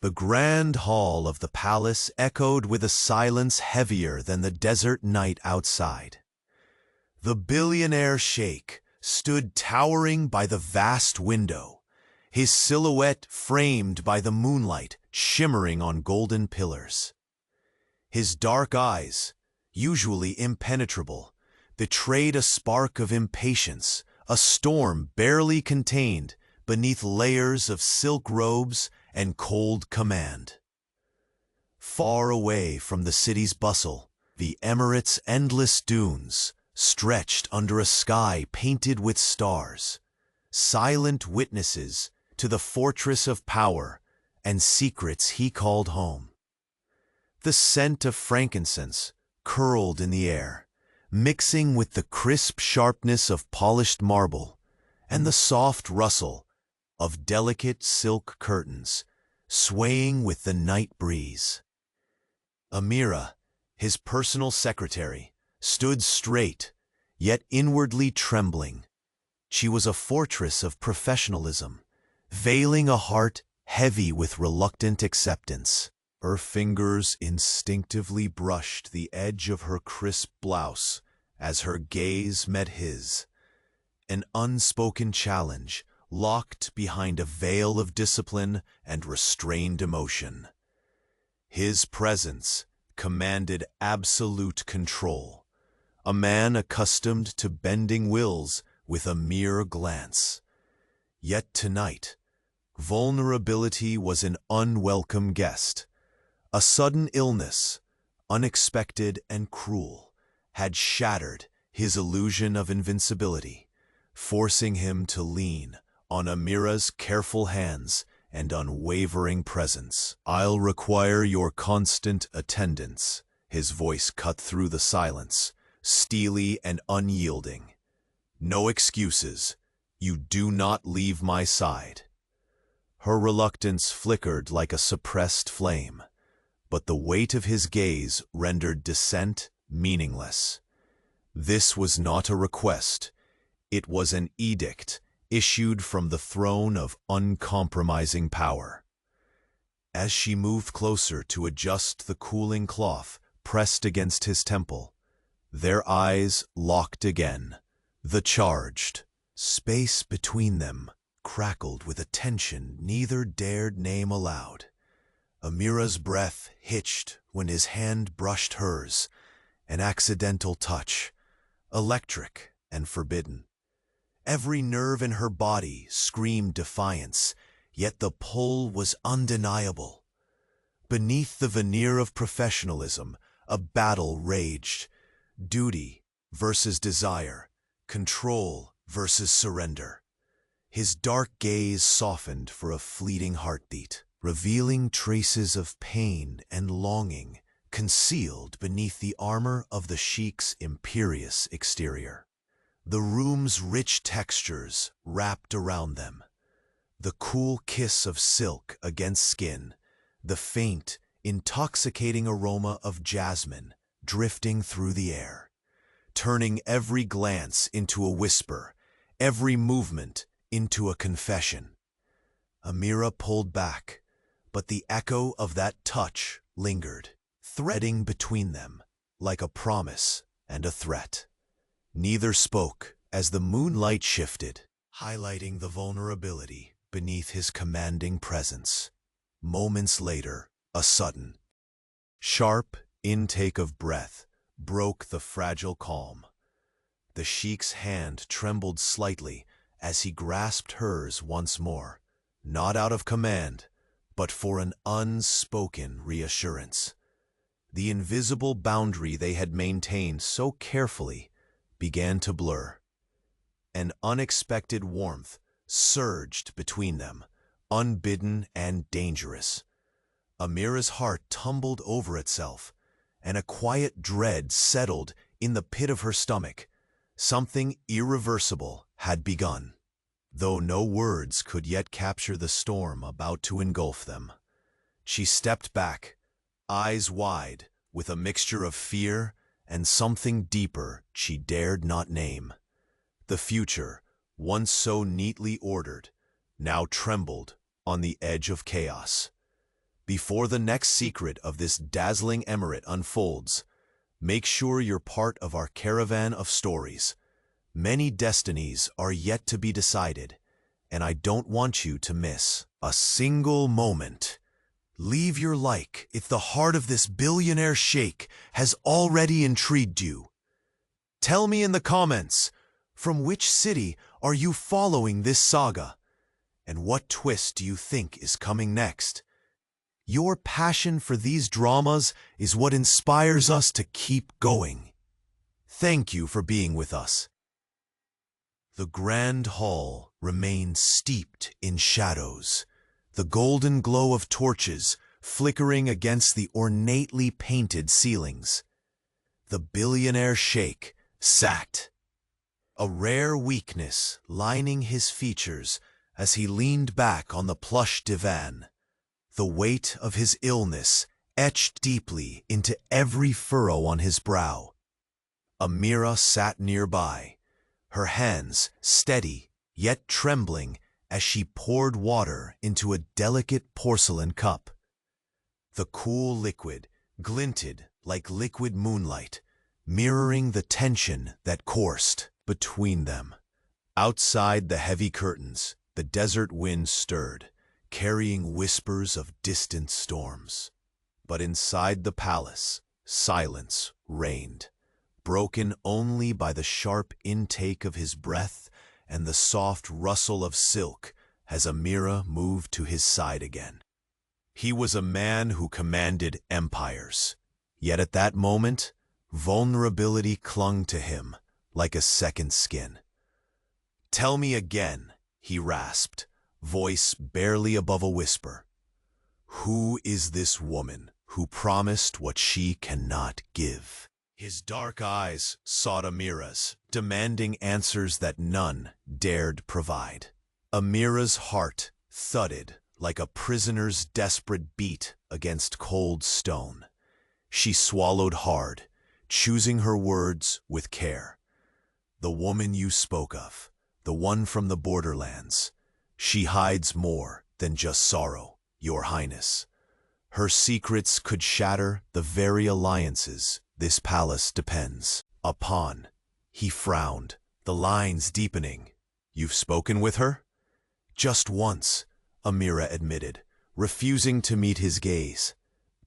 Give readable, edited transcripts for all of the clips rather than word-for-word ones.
The grand hall of the palace echoed with a silence heavier than the desert night outside. The billionaire sheikh stood towering by the vast window, his silhouette framed by the moonlight shimmering on golden pillars. His dark eyes, usually impenetrable, betrayed a spark of impatience, a storm barely contained beneath layers of silk robes and cold command. Far away from the city's bustle, the emirate's endless dunes stretched under a sky painted with stars, silent witnesses to the fortress of power and secrets he called home. The scent of frankincense curled in the air, mixing with the crisp sharpness of polished marble and the soft rustle of delicate silk curtains swaying with the night breeze. Amira, his personal secretary, stood straight, yet inwardly trembling. She was a fortress of professionalism, veiling a heart heavy with reluctant acceptance. Her fingers instinctively brushed the edge of her crisp blouse as her gaze met his, an unspoken challenge locked behind a veil of discipline and restrained emotion. His presence commanded absolute control, a man accustomed to bending wills with a mere glance. Yet tonight, vulnerability was an unwelcome guest. A sudden illness, unexpected and cruel, had shattered his illusion of invincibility, forcing him to lean on Amira's careful hands and unwavering presence. "I'll require your constant attendance," his voice cut through the silence, steely and unyielding. "No excuses. You do not leave my side." Her reluctance flickered like a suppressed flame, but the weight of his gaze rendered dissent meaningless. This was not a request. It was an edict issued from the throne of uncompromising power. As she moved closer to adjust the cooling cloth pressed against his temple, their eyes locked again. The charged space between them crackled with a tension neither dared name aloud. Amira's breath hitched when his hand brushed hers, an accidental touch, electric and forbidden. Every nerve in her body screamed defiance, yet the pull was undeniable. Beneath the veneer of professionalism, a battle raged. Duty versus desire, control versus surrender. His dark gaze softened for a fleeting heartbeat, revealing traces of pain and longing concealed beneath the armor of the sheikh's imperious exterior. The room's rich textures wrapped around them, the cool kiss of silk against skin, the faint, intoxicating aroma of jasmine drifting through the air, turning every glance into a whisper, every movement into a confession. Amira pulled back, but the echo of that touch lingered, threading between them like a promise and a threat. Neither spoke as the moonlight shifted, highlighting the vulnerability beneath his commanding presence. Moments later, a sudden, sharp intake of breath broke the fragile calm. The sheikh's hand trembled slightly as he grasped hers once more, not out of command, but for an unspoken reassurance. The invisible boundary they had maintained so carefully began to blur. An unexpected warmth surged between them, unbidden and dangerous. Amira's heart tumbled over itself, and a quiet dread settled in the pit of her stomach. Something irreversible had begun, though no words could yet capture the storm about to engulf them. She stepped back, eyes wide, with a mixture of fear and something deeper she dared not name. The future, once so neatly ordered, now trembled on the edge of chaos. Before the next secret of this dazzling emirate unfolds, make sure you're part of our caravan of stories. Many destinies are yet to be decided, and I don't want you to miss a single moment. Leave your like if the heart of this billionaire sheikh has already intrigued you. Tell me in the comments, from which city are you following this saga? And what twist do you think is coming next? Your passion for these dramas is what inspires us to keep going. Thank you for being with us. The grand hall remained steeped in shadows, the golden glow of torches flickering against the ornately painted ceilings. The billionaire sheikh sat, a rare weakness lining his features as he leaned back on the plush divan, the weight of his illness etched deeply into every furrow on his brow. Amira sat nearby, her hands steady yet trembling as she poured water into a delicate porcelain cup. The cool liquid glinted like liquid moonlight, mirroring the tension that coursed between them. Outside the heavy curtains, the desert wind stirred, carrying whispers of distant storms. But inside the palace, silence reigned, broken only by the sharp intake of his breath and the soft rustle of silk as Amira moved to his side again. He was a man who commanded empires, yet at that moment, vulnerability clung to him like a second skin. "Tell me again," he rasped, voice barely above a whisper. "Who is this woman who promised what she cannot give?" His dark eyes sought Amira's, demanding answers that none dared provide. Amira's heart thudded like a prisoner's desperate beat against cold stone. She swallowed hard, choosing her words with care. "The woman you spoke of, the one from the borderlands, she hides more than just sorrow, Your Highness. Her secrets could shatter the very alliances this palace depends upon." He frowned, the lines deepening. "You've spoken with her?" "Just once," Amira admitted, refusing to meet his gaze.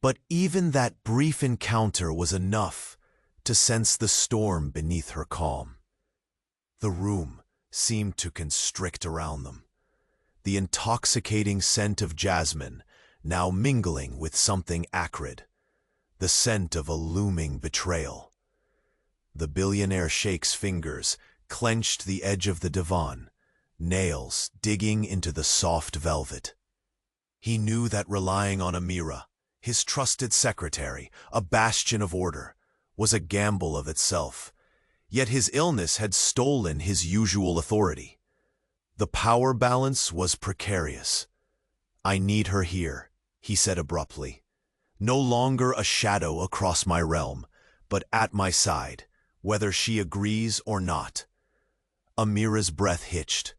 But even that brief encounter was enough to sense the storm beneath her calm. The room seemed to constrict around them, the intoxicating scent of jasmine now mingling with something acrid, the scent of a looming betrayal. The billionaire sheikh's fingers clenched the edge of the divan, nails digging into the soft velvet. He knew that relying on Amira, his trusted secretary, a bastion of order, was a gamble of itself, yet his illness had stolen his usual authority. The power balance was precarious. "I need her here," he said abruptly. "No longer a shadow across my realm, but at my side, whether she agrees or not." Amira's breath hitched.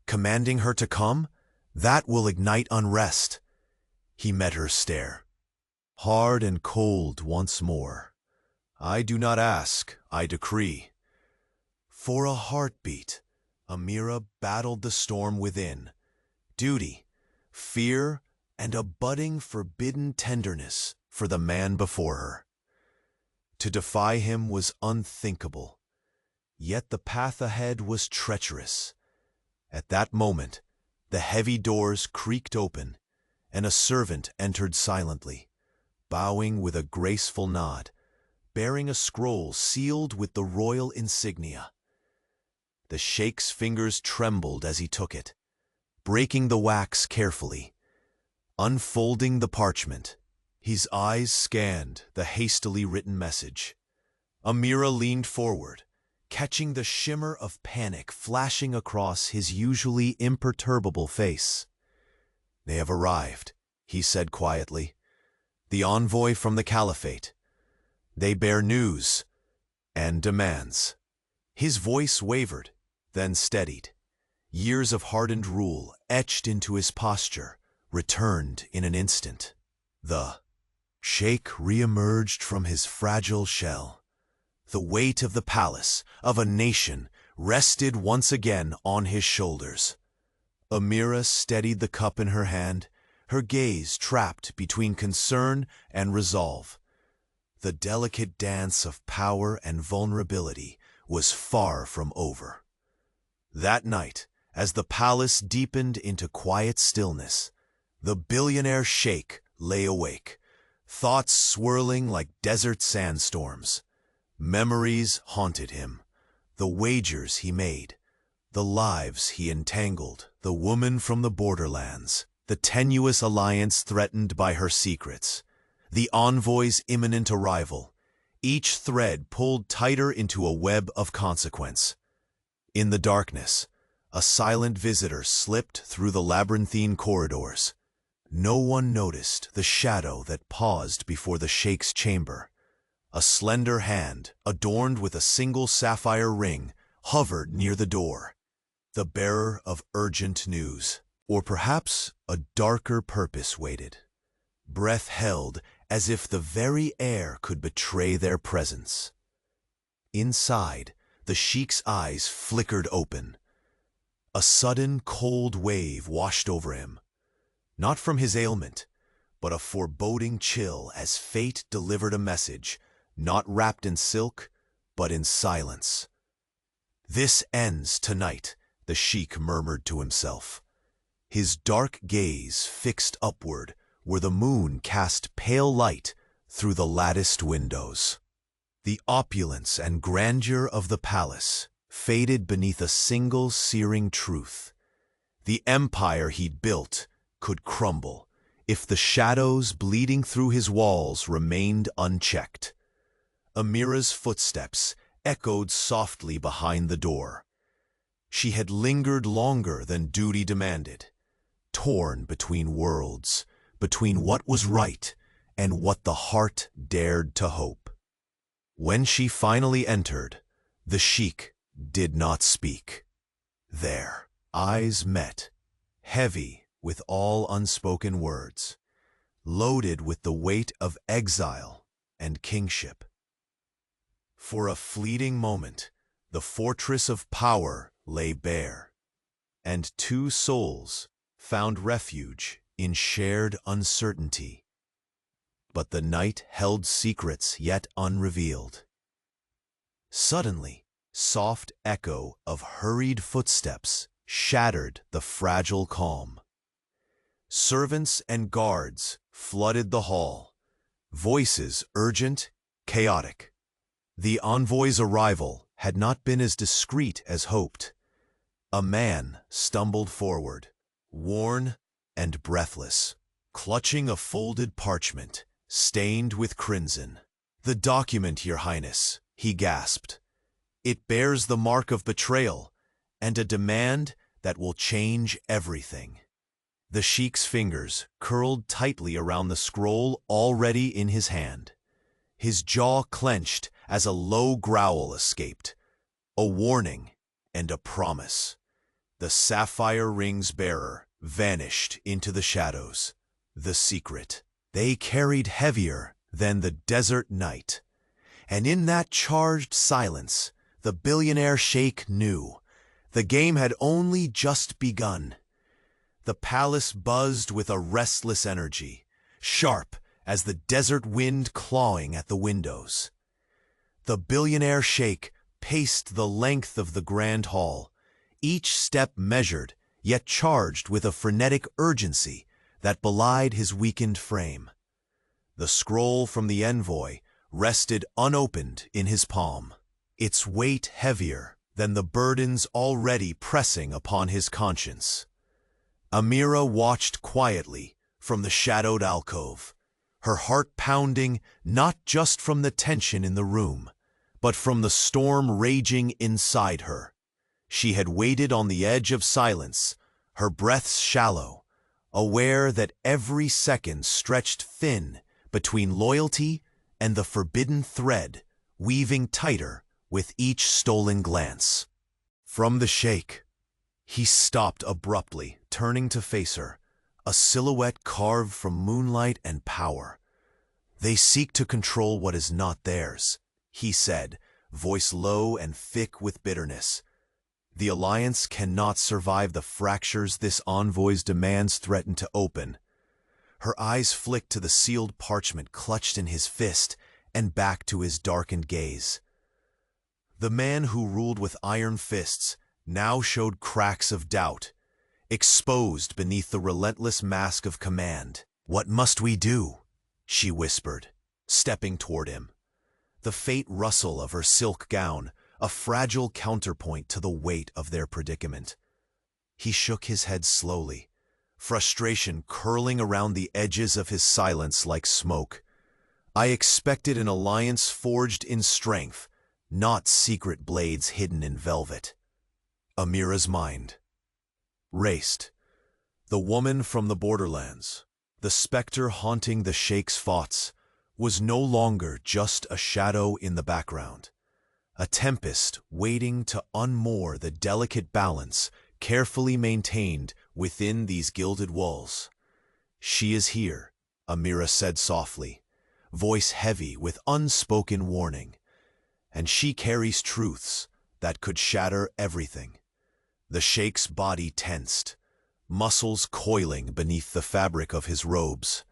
Commanding her to come? That will ignite unrest. He met her stare, hard and cold once more. "I do not ask, I decree." For a heartbeat, Amira battled the storm within. Duty, fear, and a budding forbidden tenderness for the man before her. To defy him was unthinkable, yet the path ahead was treacherous. At that moment, the heavy doors creaked open, and a servant entered silently, bowing with a graceful nod, bearing a scroll sealed with the royal insignia. The sheikh's fingers trembled as he took it, breaking the wax carefully. Unfolding the parchment, his eyes scanned the hastily written message. Amira leaned forward, catching the shimmer of panic flashing across his usually imperturbable face. "They have arrived," he said quietly. "The envoy from the caliphate. They bear news and demands." His voice wavered, then steadied. Years of hardened rule etched into his posture returned in an instant. The Sheikh re-emerged from his fragile shell. The weight of the palace, of a nation, rested once again on his shoulders. Amira steadied the cup in her hand, her gaze trapped between concern and resolve. The delicate dance of power and vulnerability was far from over. That night, as the palace deepened into quiet stillness, the billionaire sheikh lay awake, thoughts swirling like desert sandstorms. Memories haunted him, the wagers he made, the lives he entangled, the woman from the borderlands, the tenuous alliance threatened by her secrets, the envoy's imminent arrival, each thread pulled tighter into a web of consequence. In the darkness, a silent visitor slipped through the labyrinthine corridors. No one noticed the shadow that paused before the sheikh's chamber. A slender hand, adorned with a single sapphire ring, hovered near the door. The bearer of urgent news, or perhaps a darker purpose waited. Breath held as if the very air could betray their presence. Inside, the sheikh's eyes flickered open. A sudden cold wave washed over him, not from his ailment, but a foreboding chill as fate delivered a message, not wrapped in silk, but in silence. "This ends tonight," the sheikh murmured to himself. His dark gaze fixed upward, where the moon cast pale light through the latticed windows. The opulence and grandeur of the palace faded beneath a single searing truth. The empire he'd built could crumble if the shadows bleeding through his walls remained unchecked. Amira's footsteps echoed softly behind the door. She had lingered longer than duty demanded, torn between worlds, between what was right and what the heart dared to hope. When she finally entered, the sheikh did not speak. Their eyes met, heavy with all unspoken words, loaded with the weight of exile and kingship. For a fleeting moment, the fortress of power lay bare, and two souls found refuge in shared uncertainty. But the night held secrets yet unrevealed. Suddenly, soft echo of hurried footsteps shattered the fragile calm. Servants and guards flooded the hall, voices urgent, chaotic. The envoy's arrival had not been as discreet as hoped. A man stumbled forward, worn and breathless, clutching a folded parchment, stained with crimson. "The document, Your Highness," he gasped. "It bears the mark of betrayal and a demand that will change everything." The sheikh's fingers curled tightly around the scroll already in his hand. His jaw clenched as a low growl escaped. A warning and a promise. The sapphire ring's bearer vanished into the shadows. The secret. They carried heavier than the desert night. And in that charged silence, the billionaire sheikh knew the game had only just begun. The palace buzzed with a restless energy, sharp as the desert wind clawing at the windows. The billionaire sheikh paced the length of the grand hall, each step measured, yet charged with a frenetic urgency that belied his weakened frame. The scroll from the envoy rested unopened in his palm, its weight heavier than the burdens already pressing upon his conscience. Amira watched quietly from the shadowed alcove, her heart pounding not just from the tension in the room, but from the storm raging inside her. She had waited on the edge of silence, her breaths shallow, aware that every second stretched thin between loyalty and the forbidden thread, weaving tighter with each stolen glance. From the sheikh, he stopped abruptly, turning to face her, a silhouette carved from moonlight and power. "They seek to control what is not theirs," he said, voice low and thick with bitterness. "The Alliance cannot survive the fractures this envoy's demands threaten to open." Her eyes flicked to the sealed parchment clutched in his fist and back to his darkened gaze. The man who ruled with iron fists now showed cracks of doubt, exposed beneath the relentless mask of command. "What must we do?" she whispered, stepping toward him. The faint rustle of her silk gown, a fragile counterpoint to the weight of their predicament. He shook his head slowly, frustration curling around the edges of his silence like smoke. "I expected an alliance forged in strength, not secret blades hidden in velvet." Amira's mind raced. The woman from the borderlands, the specter haunting the Sheikh's thoughts, was no longer just a shadow in the background, a tempest waiting to unmoor the delicate balance carefully maintained within these gilded walls. "She is here," Amira said softly, voice heavy with unspoken warning, "and she carries truths that could shatter everything." The Sheikh's body tensed, muscles coiling beneath the fabric of his robes.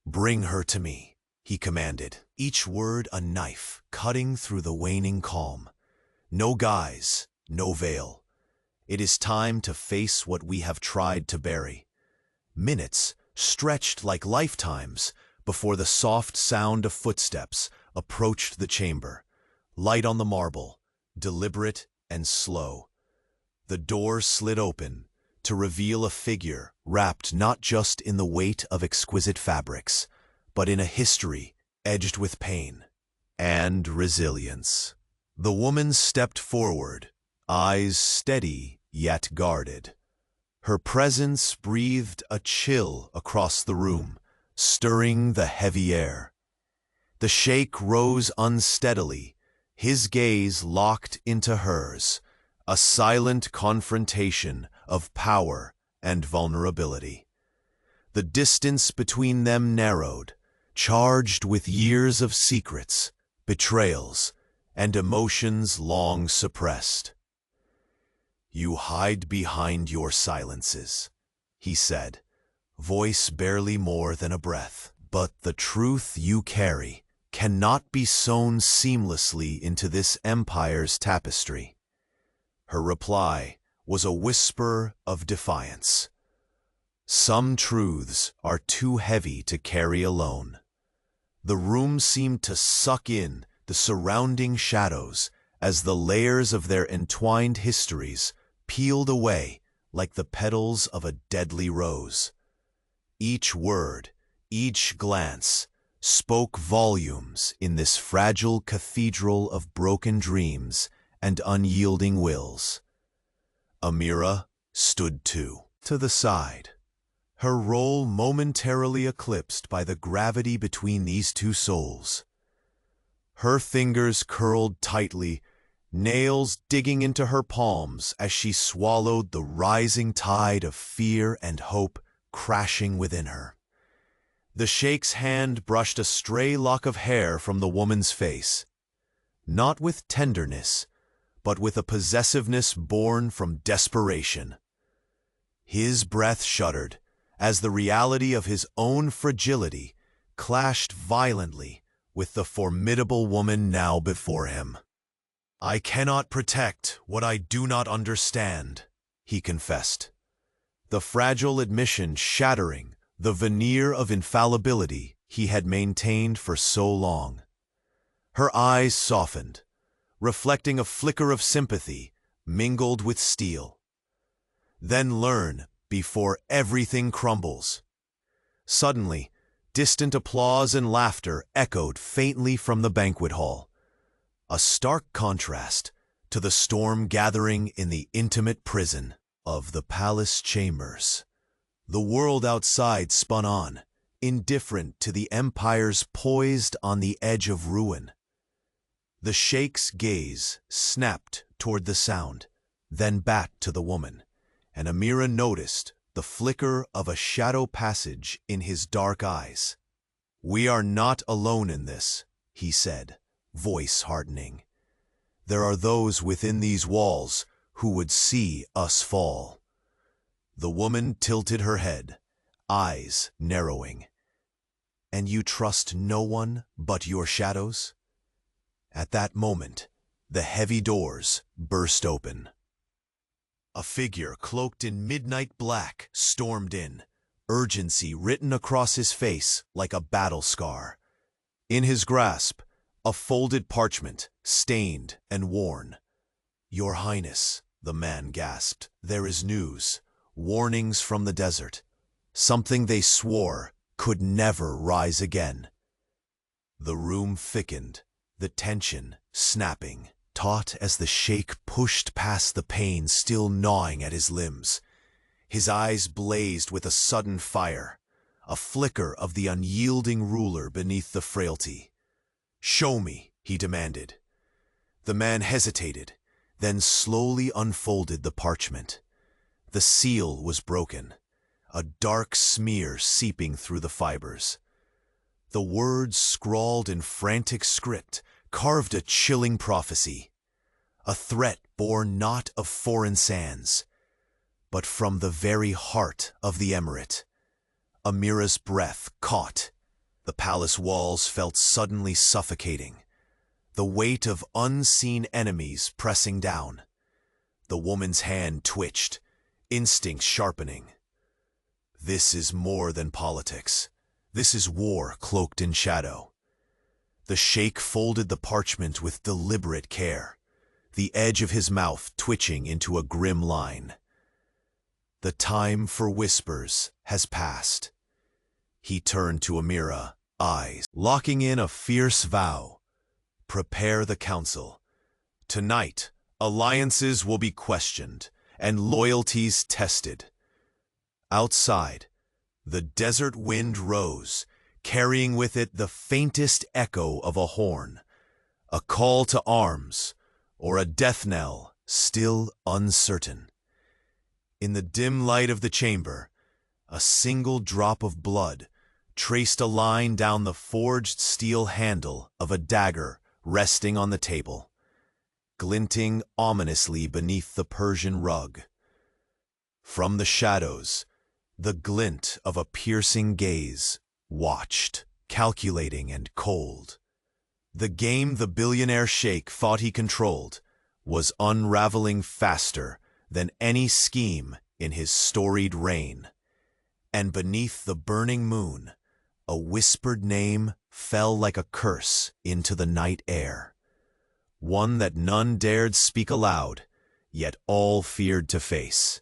"Bring her to me," he commanded, each word a knife cutting through the waning calm. "No guise, no veil. It is time to face what we have tried to bury." Minutes stretched like lifetimes before the soft sound of footsteps approached the chamber, light on the marble, deliberate and slow. The door slid open to reveal a figure wrapped not just in the weight of exquisite fabrics, but in a history edged with pain and resilience. The woman stepped forward, eyes steady yet guarded. Her presence breathed a chill across the room, stirring the heavy air. The Sheikh rose unsteadily, his gaze locked into hers, a silent confrontation of power and vulnerability. The distance between them narrowed, charged with years of secrets, betrayals, and emotions long suppressed. "You hide behind your silences," he said, voice barely more than a breath. "But the truth you carry cannot be sewn seamlessly into this empire's tapestry." Her reply was a whisper of defiance. "Some truths are too heavy to carry alone." The room seemed to suck in the surrounding shadows as the layers of their entwined histories peeled away like the petals of a deadly rose. Each word, each glance, spoke volumes in this fragile cathedral of broken dreams and unyielding wills. Amira stood to the side, her role momentarily eclipsed by the gravity between these two souls. Her fingers curled tightly, nails digging into her palms as she swallowed the rising tide of fear and hope crashing within her. The Sheikh's hand brushed a stray lock of hair from the woman's face, not with tenderness, but with a possessiveness born from desperation. His breath shuddered as the reality of his own fragility clashed violently with the formidable woman now before him. "I cannot protect what I do not understand," he confessed, the fragile admission shattering the veneer of infallibility he had maintained for so long. Her eyes softened, reflecting a flicker of sympathy mingled with steel. "Then learn before everything crumbles." Suddenly, distant applause and laughter echoed faintly from the banquet hall, a stark contrast to the storm gathering in the intimate prison of the palace chambers. The world outside spun on, indifferent to the empires poised on the edge of ruin. The Sheikh's gaze snapped toward the sound, then back to the woman, and Amira noticed the flicker of a shadow passage in his dark eyes. "We are not alone in this," he said, voice hardening. "There are those within these walls who would see us fall." The woman tilted her head, eyes narrowing. "And you trust no one but your shadows?" At that moment, the heavy doors burst open. A figure cloaked in midnight black stormed in, urgency written across his face like a battle scar. In his grasp, a folded parchment, stained and worn. "Your Highness," the man gasped, "there is news, warnings from the desert, something they swore could never rise again." The room thickened, the tension snapping, taut as the sheikh pushed past the pain still gnawing at his limbs. His eyes blazed with a sudden fire, a flicker of the unyielding ruler beneath the frailty. "Show me," he demanded. The man hesitated, then slowly unfolded the parchment. The seal was broken, a dark smear seeping through the fibers. The words scrawled in frantic script carved a chilling prophecy, a threat born not of foreign sands, but from the very heart of the emirate. Amira's breath caught. The palace walls felt suddenly suffocating, the weight of unseen enemies pressing down. The woman's hand twitched, instincts sharpening. This is more than politics. This is war cloaked in shadow. The sheikh folded the parchment with deliberate care, the edge of his mouth twitching into a grim line. The time for whispers has passed. He turned to Amira, eyes locking in a fierce vow. "Prepare the council. Tonight, alliances will be questioned and loyalties tested." Outside, the desert wind rose, carrying with it the faintest echo of a horn, a call to arms, or a death knell still uncertain. In the dim light of the chamber, a single drop of blood traced a line down the forged steel handle of a dagger resting on the table, glinting ominously beneath the Persian rug. From the shadows, the glint of a piercing gaze watched, calculating and cold. The game the billionaire sheikh thought he controlled was unraveling faster than any scheme in his storied reign. And beneath the burning moon, a whispered name fell like a curse into the night air. One that none dared speak aloud, yet all feared to face.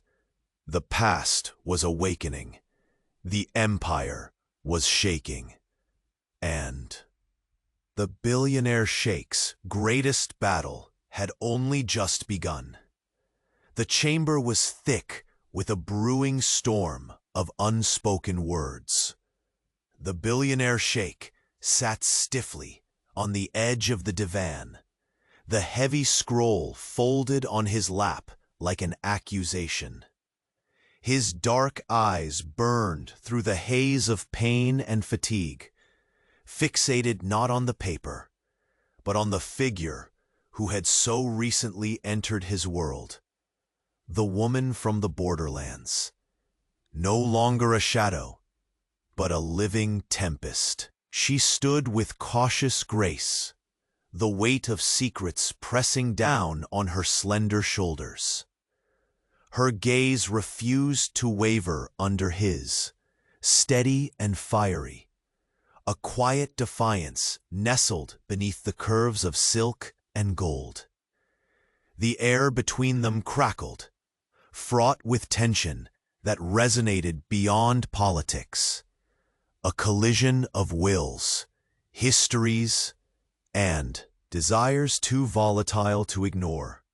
The past was awakening. The empire was shaking. And the billionaire sheikh's greatest battle had only just begun. The chamber was thick with a brewing storm of unspoken words. The billionaire sheikh sat stiffly on the edge of the divan, the heavy scroll folded on his lap like an accusation. His dark eyes burned through the haze of pain and fatigue, fixated not on the paper, but on the figure who had so recently entered his world. The woman from the borderlands, no longer a shadow, but a living tempest. She stood with cautious grace, the weight of secrets pressing down on her slender shoulders. Her gaze refused to waver under his, steady and fiery, a quiet defiance nestled beneath the curves of silk and gold. The air between them crackled, fraught with tension that resonated beyond politics, a collision of wills, histories, and desires too volatile to ignore.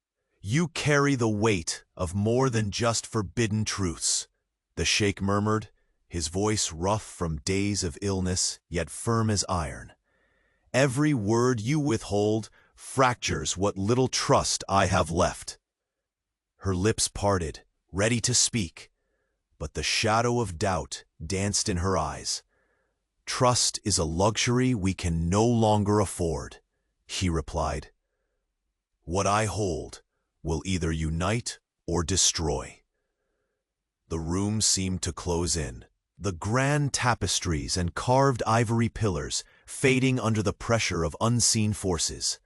"You carry the weight of more than just forbidden truths," the sheikh murmured, his voice rough from days of illness, yet firm as iron. "Every word you withhold fractures what little trust I have left." Her lips parted, ready to speak, but the shadow of doubt danced in her eyes. "Trust is a luxury we can no longer afford," he replied. "What I hold will either unite or destroy." The room seemed to close in, the grand tapestries and carved ivory pillars fading under the pressure of unseen forces.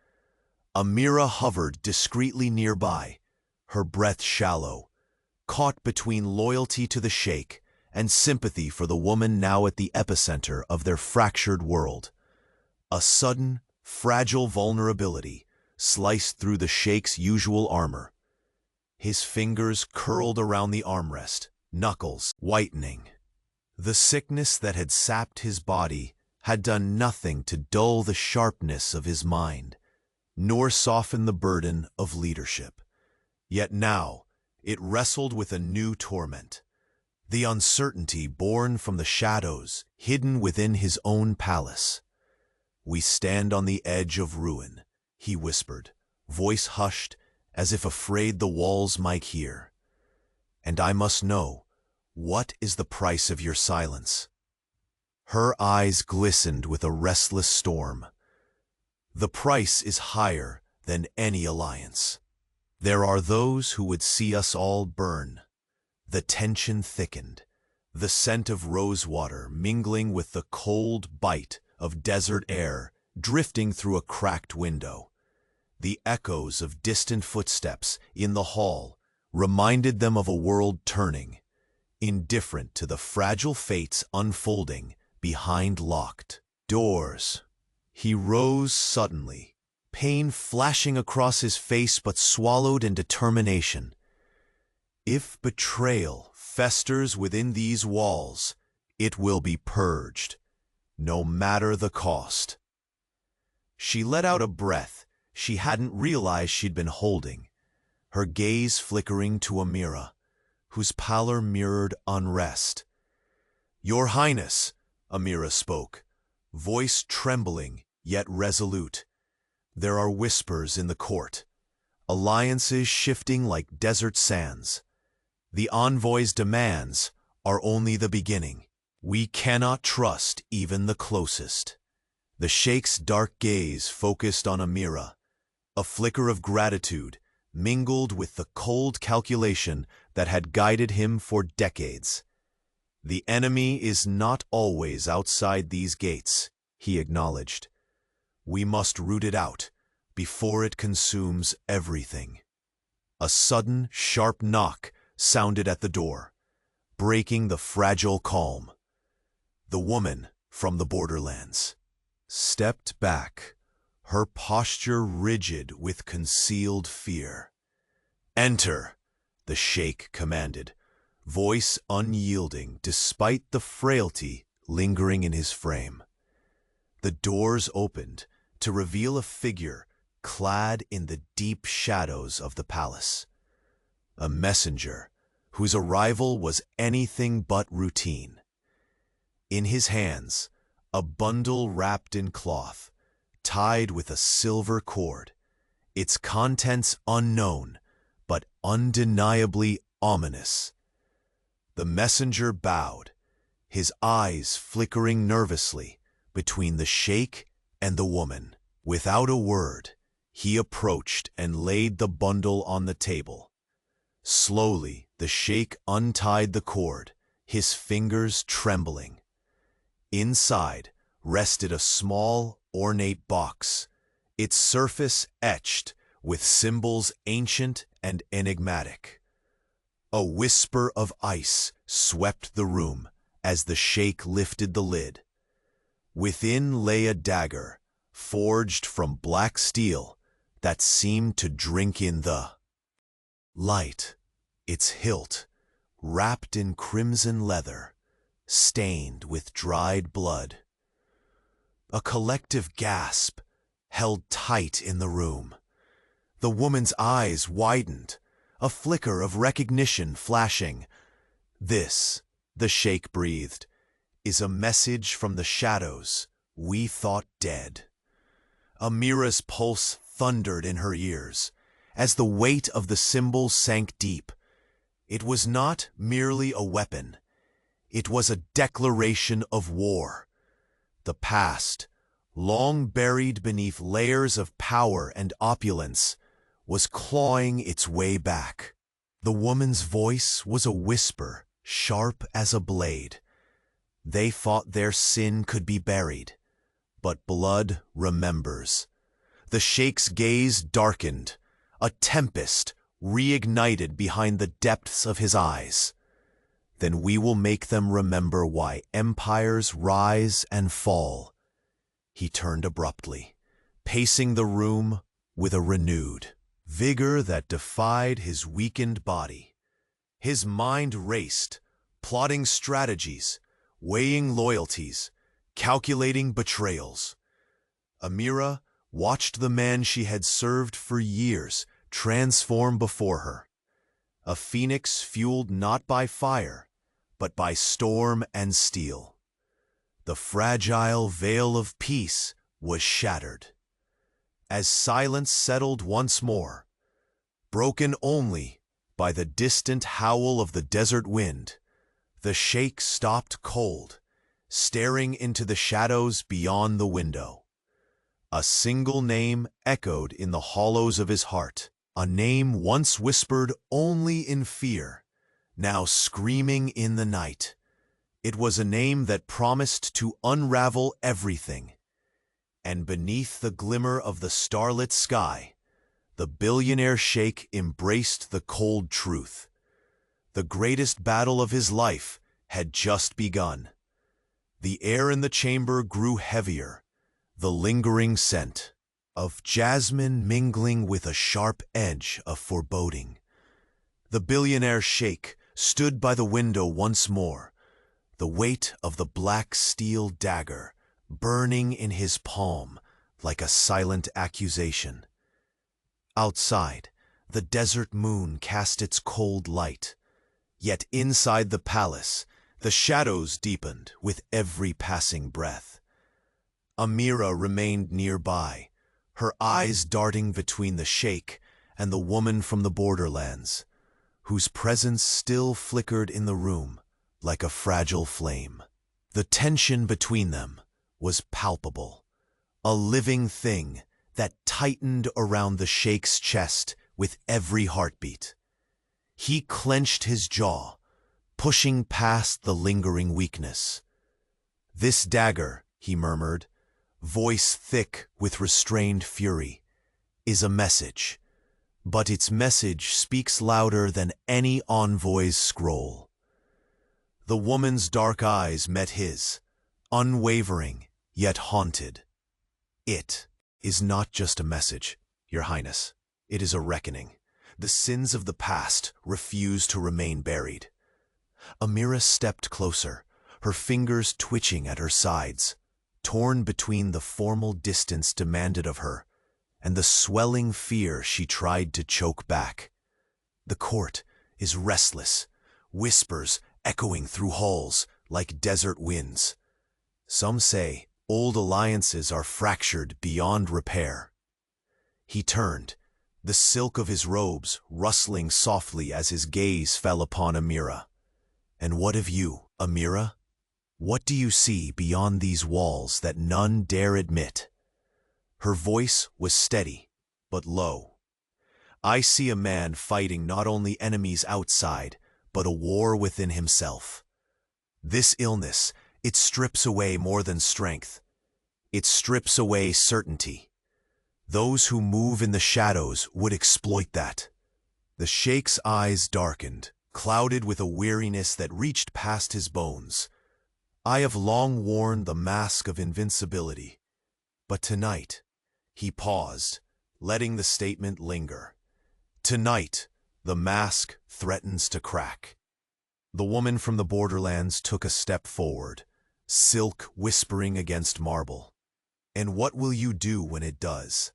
Amira hovered discreetly nearby, her breath shallow, caught between loyalty to the sheikh and sympathy for the woman now at the epicenter of their fractured world. A sudden, fragile vulnerability sliced through the sheikh's usual armor. His fingers curled around the armrest, knuckles whitening. The sickness that had sapped his body had done nothing to dull the sharpness of his mind, nor soften the burden of leadership. Yet now it wrestled with a new torment, the uncertainty born from the shadows hidden within his own palace. "We stand on the edge of ruin," he whispered, voice hushed as if afraid the walls might hear. "And I must know, what is the price of your silence?" Her eyes glistened with a restless storm. "The price is higher than any alliance. There are those who would see us all burn." The tension thickened, the scent of rosewater mingling with the cold bite of desert air drifting through a cracked window. The echoes of distant footsteps in the hall reminded them of a world turning, indifferent to the fragile fates unfolding behind locked doors. He rose suddenly, pain flashing across his face but swallowed in determination. "If betrayal festers within these walls, it will be purged, no matter the cost." She let out a breath she hadn't realized she'd been holding, her gaze flickering to Amira, whose pallor mirrored unrest. "Your Highness," Amira spoke, voice trembling yet resolute. "There are whispers in the court, alliances shifting like desert sands. The envoy's demands are only the beginning. We cannot trust even the closest." The sheikh's dark gaze focused on Amira, a flicker of gratitude mingled with the cold calculation that had guided him for decades. "The enemy is not always outside these gates," he acknowledged. "We must root it out before it consumes everything." A sudden, sharp knock sounded at the door, breaking the fragile calm. The woman from the borderlands stepped back, her posture rigid with concealed fear. "Enter," the sheikh commanded, voice unyielding despite the frailty lingering in his frame. The doors opened to reveal a figure clad in the deep shadows of the palace. A messenger whose arrival was anything but routine. In his hands, a bundle wrapped in cloth, tied with a silver cord, its contents unknown, but undeniably ominous. The messenger bowed, his eyes flickering nervously between the sheikh and the woman. Without a word, he approached and laid the bundle on the table. Slowly, the sheikh untied the cord, his fingers trembling. Inside rested a small, ornate box, its surface etched with symbols ancient and enigmatic. A whisper of ice swept the room as the sheikh lifted the lid. Within lay a dagger, forged from black steel, that seemed to drink in the light, its hilt wrapped in crimson leather, stained with dried blood. A collective gasp held tight in the room. The woman's eyes widened, a flicker of recognition flashing. "This," the sheikh breathed, "is a message from the shadows we thought dead." Amira's pulse thundered in her ears as the weight of the symbol sank deep. It was not merely a weapon. It was a declaration of war. The past, long buried beneath layers of power and opulence, was clawing its way back. The woman's voice was a whisper, sharp as a blade. They thought their sin could be buried, but blood remembers. The Sheikh's gaze darkened, a tempest reignited behind the depths of his eyes. Then we will make them remember why empires rise and fall. He turned abruptly, pacing the room with a renewed vigor that defied his weakened body. His mind raced, plotting strategies, weighing loyalties, calculating betrayals. Amira watched the man she had served for years transform before her. A phoenix fueled not by fire, but by storm and steel. The fragile veil of peace was shattered. As silence settled once more, broken only by the distant howl of the desert wind, the Sheikh stopped cold, staring into the shadows beyond the window. A single name echoed in the hollows of his heart, a name once whispered only in fear, now screaming in the night. It was a name that promised to unravel everything. And beneath the glimmer of the starlit sky, the billionaire sheikh embraced the cold truth. The greatest battle of his life had just begun. The air in the chamber grew heavier, the lingering scent of jasmine mingling with a sharp edge of foreboding. The billionaire sheikh stood by the window once more, the weight of the black steel dagger burning in his palm like a silent accusation. Outside, the desert moon cast its cold light, yet inside the palace, the shadows deepened with every passing breath. Amira remained nearby, her eyes darting between the sheikh and the woman from the borderlands, whose presence still flickered in the room like a fragile flame. The tension between them was palpable, a living thing that tightened around the sheikh's chest with every heartbeat. He clenched his jaw, pushing past the lingering weakness. "This dagger," he murmured, voice thick with restrained fury, "is a message, but its message speaks louder than any envoy's scroll." The woman's dark eyes met his, unwavering yet haunted. "It is not just a message, Your Highness. It is a reckoning. The sins of the past refuse to remain buried." Amira stepped closer, her fingers twitching at her sides, torn between the formal distance demanded of her and the swelling fear she tried to choke back. "The court is restless, whispers echoing through halls like desert winds. Some say old alliances are fractured beyond repair." He turned, the silk of his robes rustling softly as his gaze fell upon Amira. "And what of you, Amira? What do you see beyond these walls that none dare admit?" Her voice was steady, but low. "I see a man fighting not only enemies outside, but a war within himself. This illness, it strips away more than strength. It strips away certainty. Those who move in the shadows would exploit that." The sheikh's eyes darkened, clouded with a weariness that reached past his bones. "I have long worn the mask of invincibility, but tonight," he paused, letting the statement linger. "Tonight, the mask threatens to crack." The woman from the borderlands took a step forward, silk whispering against marble. "And what will you do when it does?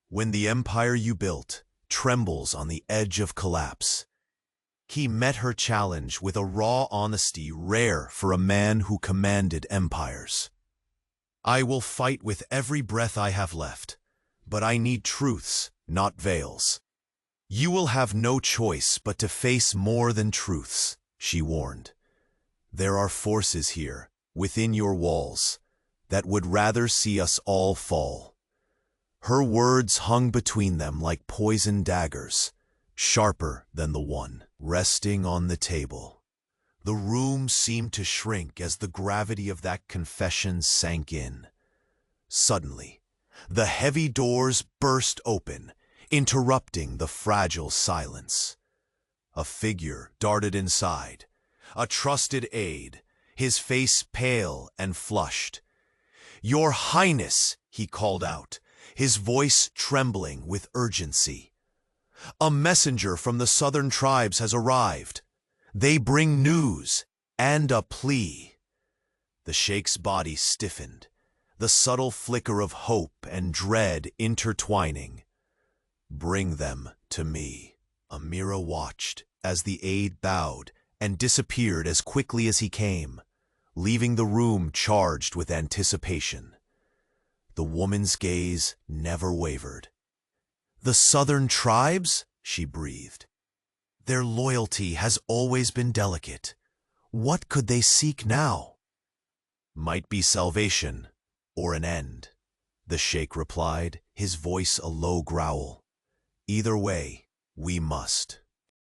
When the empire you built trembles on the edge of collapse?" He met her challenge with a raw honesty rare for a man who commanded empires. "I will fight with every breath I have left, but I need truths, not veils." You will have no choice but to face more than truths, she warned. There are forces here, within your walls, that would rather see us all fall. Her words hung between them like poisoned daggers, sharper than the one resting on the table. The room seemed to shrink as the gravity of that confession sank in. Suddenly, the heavy doors burst open, interrupting the fragile silence. A figure darted inside, a trusted aide, his face pale and flushed. "Your Highness," he called out, his voice trembling with urgency. "A messenger from the southern tribes has arrived. They bring news and a plea." The Sheikh's body stiffened, the subtle flicker of hope and dread intertwining. "Bring them to me." Amira watched as the aide bowed and disappeared as quickly as he came, leaving the room charged with anticipation. The woman's gaze never wavered. "The southern tribes?" she breathed. "Their loyalty has always been delicate. What could they seek now?" "Might be salvation, or an end," the Sheikh replied, his voice a low growl. "Either way, we must.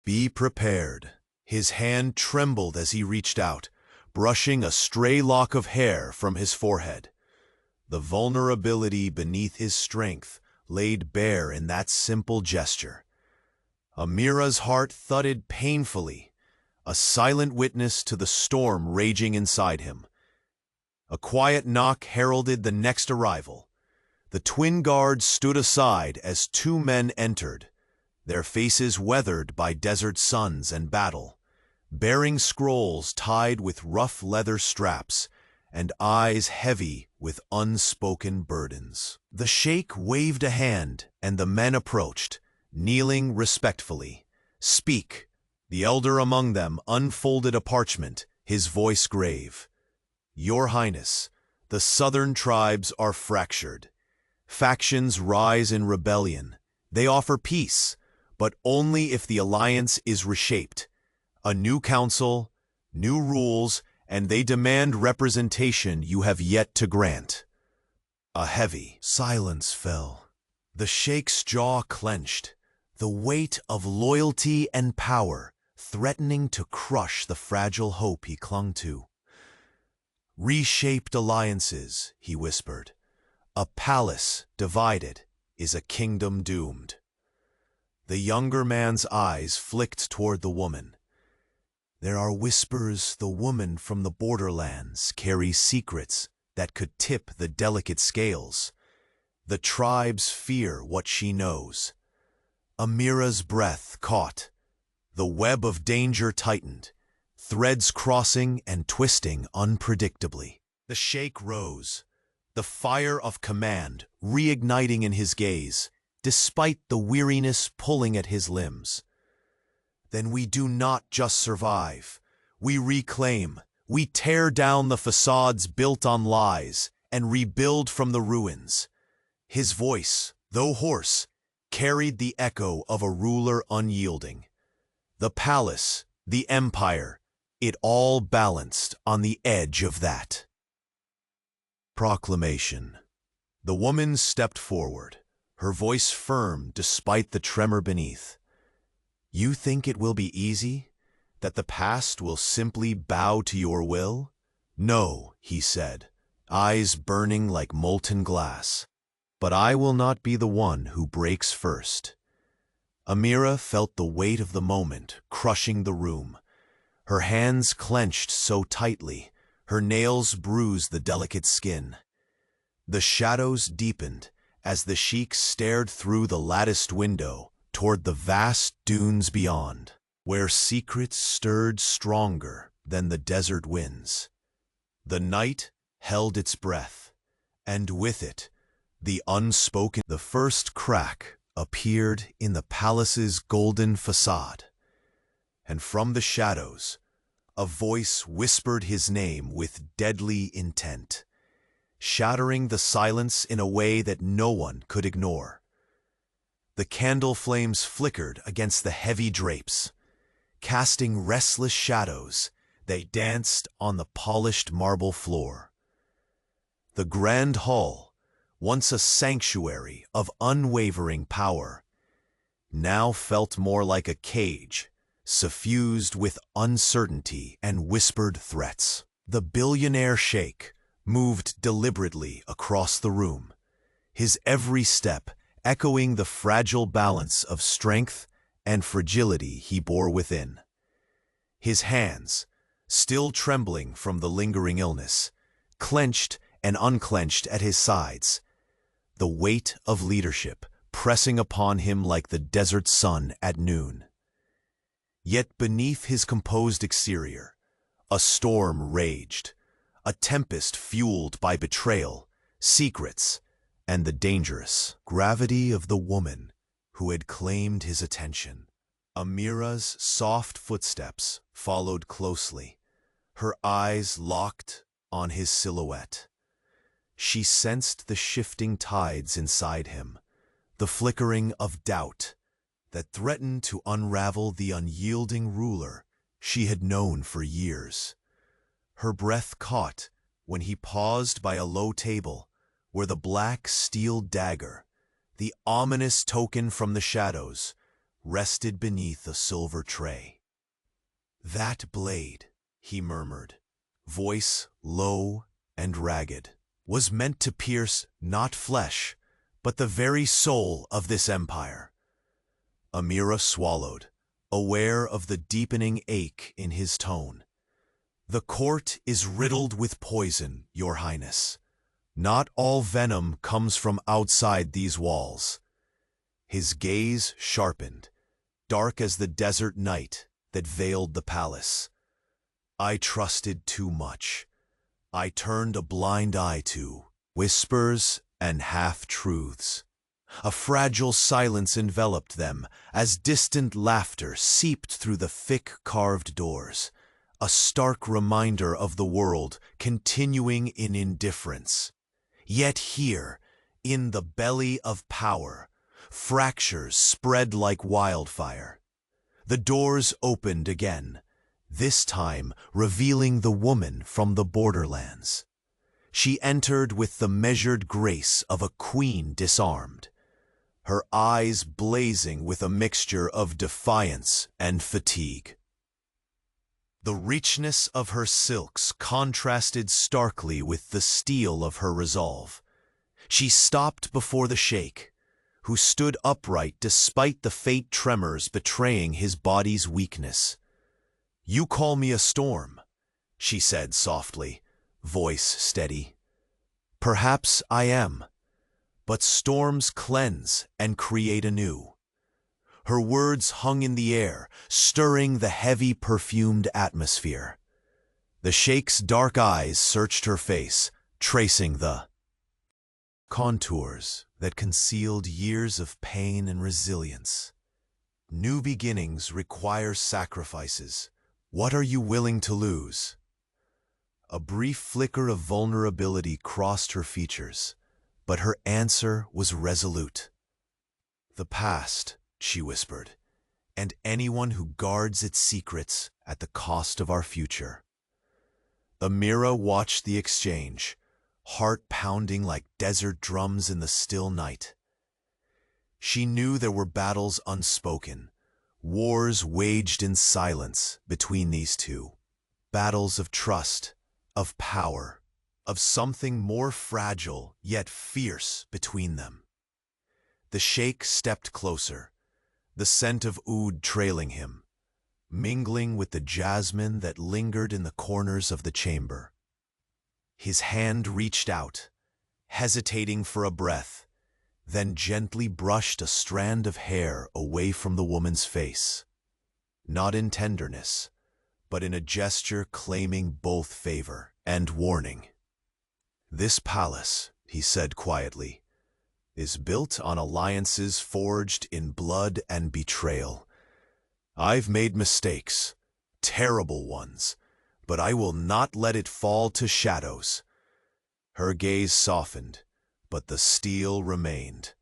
Be prepared." His hand trembled as he reached out, brushing a stray lock of hair from his forehead. The vulnerability beneath his strength laid bare in that simple gesture. Amira's heart thudded painfully, a silent witness to the storm raging inside him. A quiet knock heralded the next arrival. The twin guards stood aside as two men entered, their faces weathered by desert suns and battle, bearing scrolls tied with rough leather straps and eyes heavy with unspoken burdens. The Sheikh waved a hand, and the men approached, kneeling respectfully. "Speak." The elder among them unfolded a parchment, his voice grave. "Your Highness, the southern tribes are fractured. Factions rise in rebellion. They offer peace, but only if the alliance is reshaped. A new council, new rules, and they demand representation you have yet to grant." A heavy silence fell. The Sheikh's jaw clenched, the weight of loyalty and power threatening to crush the fragile hope he clung to. "Reshaped alliances," he whispered. "A palace divided is a kingdom doomed." The younger man's eyes flicked toward the woman. "There are whispers the woman from the borderlands carries secrets that could tip the delicate scales. The tribes fear what she knows." Amira's breath caught. The web of danger tightened, threads crossing and twisting unpredictably. The Sheikh rose, the fire of command reigniting in his gaze, despite the weariness pulling at his limbs. "Then we do not just survive. We reclaim. We tear down the facades built on lies and rebuild from the ruins." His voice, though hoarse, carried the echo of a ruler unyielding. The palace, the empire, it all balanced on the edge of that. Proclamation. The woman stepped forward, her voice firm despite the tremor beneath. "You think it will be easy? That the past will simply bow to your will?" "No," he said, eyes burning like molten glass. "But I will not be the one who breaks first." Amira felt the weight of the moment crushing the room. Her hands clenched so tightly, her nails bruised the delicate skin. The shadows deepened as the Sheikh stared through the latticed window toward the vast dunes beyond, where secrets stirred stronger than the desert winds. The night held its breath, and with it, the unspoken. The first crack appeared in the palace's golden facade, and from the shadows, a voice whispered his name with deadly intent, shattering the silence in a way that no one could ignore. The candle flames flickered against the heavy drapes, casting restless shadows. They danced on the polished marble floor. The grand hall, once a sanctuary of unwavering power, now felt more like a cage, suffused with uncertainty and whispered threats. The billionaire sheikh moved deliberately across the room, his every step echoing the fragile balance of strength and fragility he bore within. His hands, still trembling from the lingering illness, clenched and unclenched at his sides, the weight of leadership pressing upon him like the desert sun at noon. Yet beneath his composed exterior, a storm raged, a tempest fueled by betrayal, secrets, and the dangerous gravity of the woman who had claimed his attention. Amira's soft footsteps followed closely, her eyes locked on his silhouette. She sensed the shifting tides inside him, the flickering of doubt that threatened to unravel the unyielding ruler she had known for years. Her breath caught when he paused by a low table where the black steel dagger, the ominous token from the shadows, rested beneath a silver tray. "That blade," he murmured, voice low and ragged, "was meant to pierce not flesh, but the very soul of this empire." Amira swallowed, aware of the deepening ache in his tone. "The court is riddled with poison, Your Highness. Not all venom comes from outside these walls." His gaze sharpened, dark as the desert night that veiled the palace. "I trusted too much. I turned a blind eye to whispers and half-truths. A fragile silence enveloped them as distant laughter seeped through the thick carved doors, a stark reminder of the world continuing in indifference. Yet here, in the belly of power, fractures spread like wildfire. The doors opened again, this time revealing the woman from the borderlands. She entered with the measured grace of a queen disarmed, her eyes blazing with a mixture of defiance and fatigue. The richness of her silks contrasted starkly with the steel of her resolve. She stopped before the sheikh, who stood upright despite the faint tremors betraying his body's weakness. "You call me a storm," she said softly, voice steady. "Perhaps I am, but storms cleanse and create anew." Her words hung in the air, stirring the heavy perfumed atmosphere. The sheikh's dark eyes searched her face, tracing the contours that concealed years of pain and resilience. "New beginnings require sacrifices. What are you willing to lose?" A brief flicker of vulnerability crossed her features, but her answer was resolute. "The past," she whispered, "and anyone who guards its secrets at the cost of our future." Amira watched the exchange, heart pounding like desert drums in the still night. She knew there were battles unspoken, wars waged in silence between these two, battles of trust, of power, of something more fragile yet fierce between them. The sheikh stepped closer, the scent of oud trailing him, mingling with the jasmine that lingered in the corners of the chamber. His hand reached out, hesitating for a breath, then gently brushed a strand of hair away from the woman's face. Not in tenderness, but in a gesture claiming both favor and warning. "This palace," he said quietly, "is built on alliances forged in blood and betrayal. I've made mistakes, terrible ones, but I will not let it fall to shadows." Her gaze softened, but the steel remained.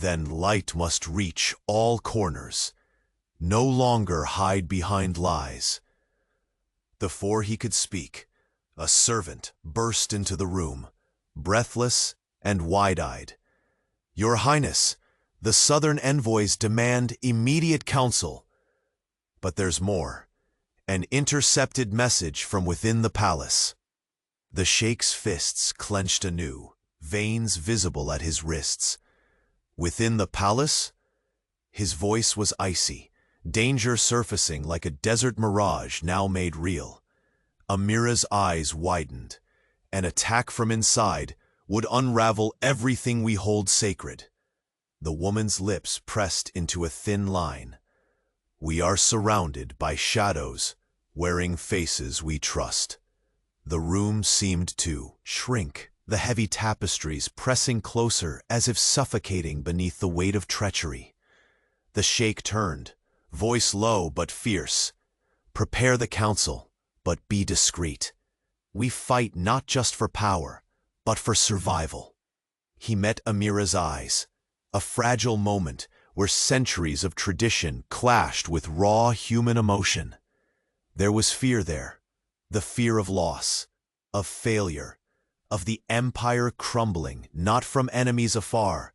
Then light must reach all corners, no longer hide behind lies. Before he could speak, a servant burst into the room, breathless and wide-eyed. "Your Highness, the southern envoys demand immediate counsel." But there's more. An intercepted message from within the palace. The Sheikh's fists clenched anew, veins visible at his wrists. Within the palace? His voice was icy, danger surfacing like a desert mirage now made real. Amira's eyes widened. An attack from inside would unravel everything we hold sacred. The woman's lips pressed into a thin line. "We are surrounded by shadows, wearing faces we trust." The room seemed to shrink, the heavy tapestries pressing closer as if suffocating beneath the weight of treachery. The Sheikh turned, voice low but fierce. "Prepare the council, but be discreet. We fight not just for power, but for survival." He met Amira's eyes, a fragile moment where centuries of tradition clashed with raw human emotion. There was fear there, the fear of loss, of failure, of the empire crumbling not from enemies afar,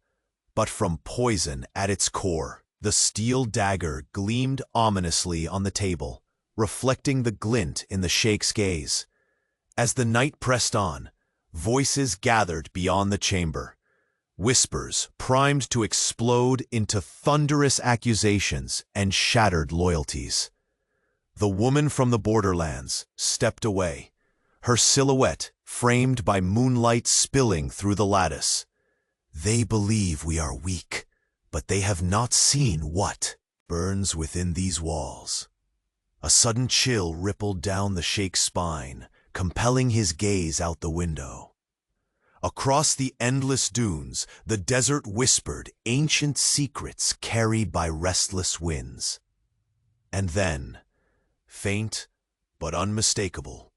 but from poison at its core. The steel dagger gleamed ominously on the table, reflecting the glint in the Sheikh's gaze. As the night pressed on, voices gathered beyond the chamber, whispers primed to explode into thunderous accusations and shattered loyalties. The woman from the borderlands stepped away, her silhouette framed by moonlight spilling through the lattice. "They believe we are weak, but they have not seen what burns within these walls." A sudden chill rippled down the Sheikh's spine, compelling his gaze out the window. Across the endless dunes, the desert whispered ancient secrets carried by restless winds. And then, faint but unmistakable,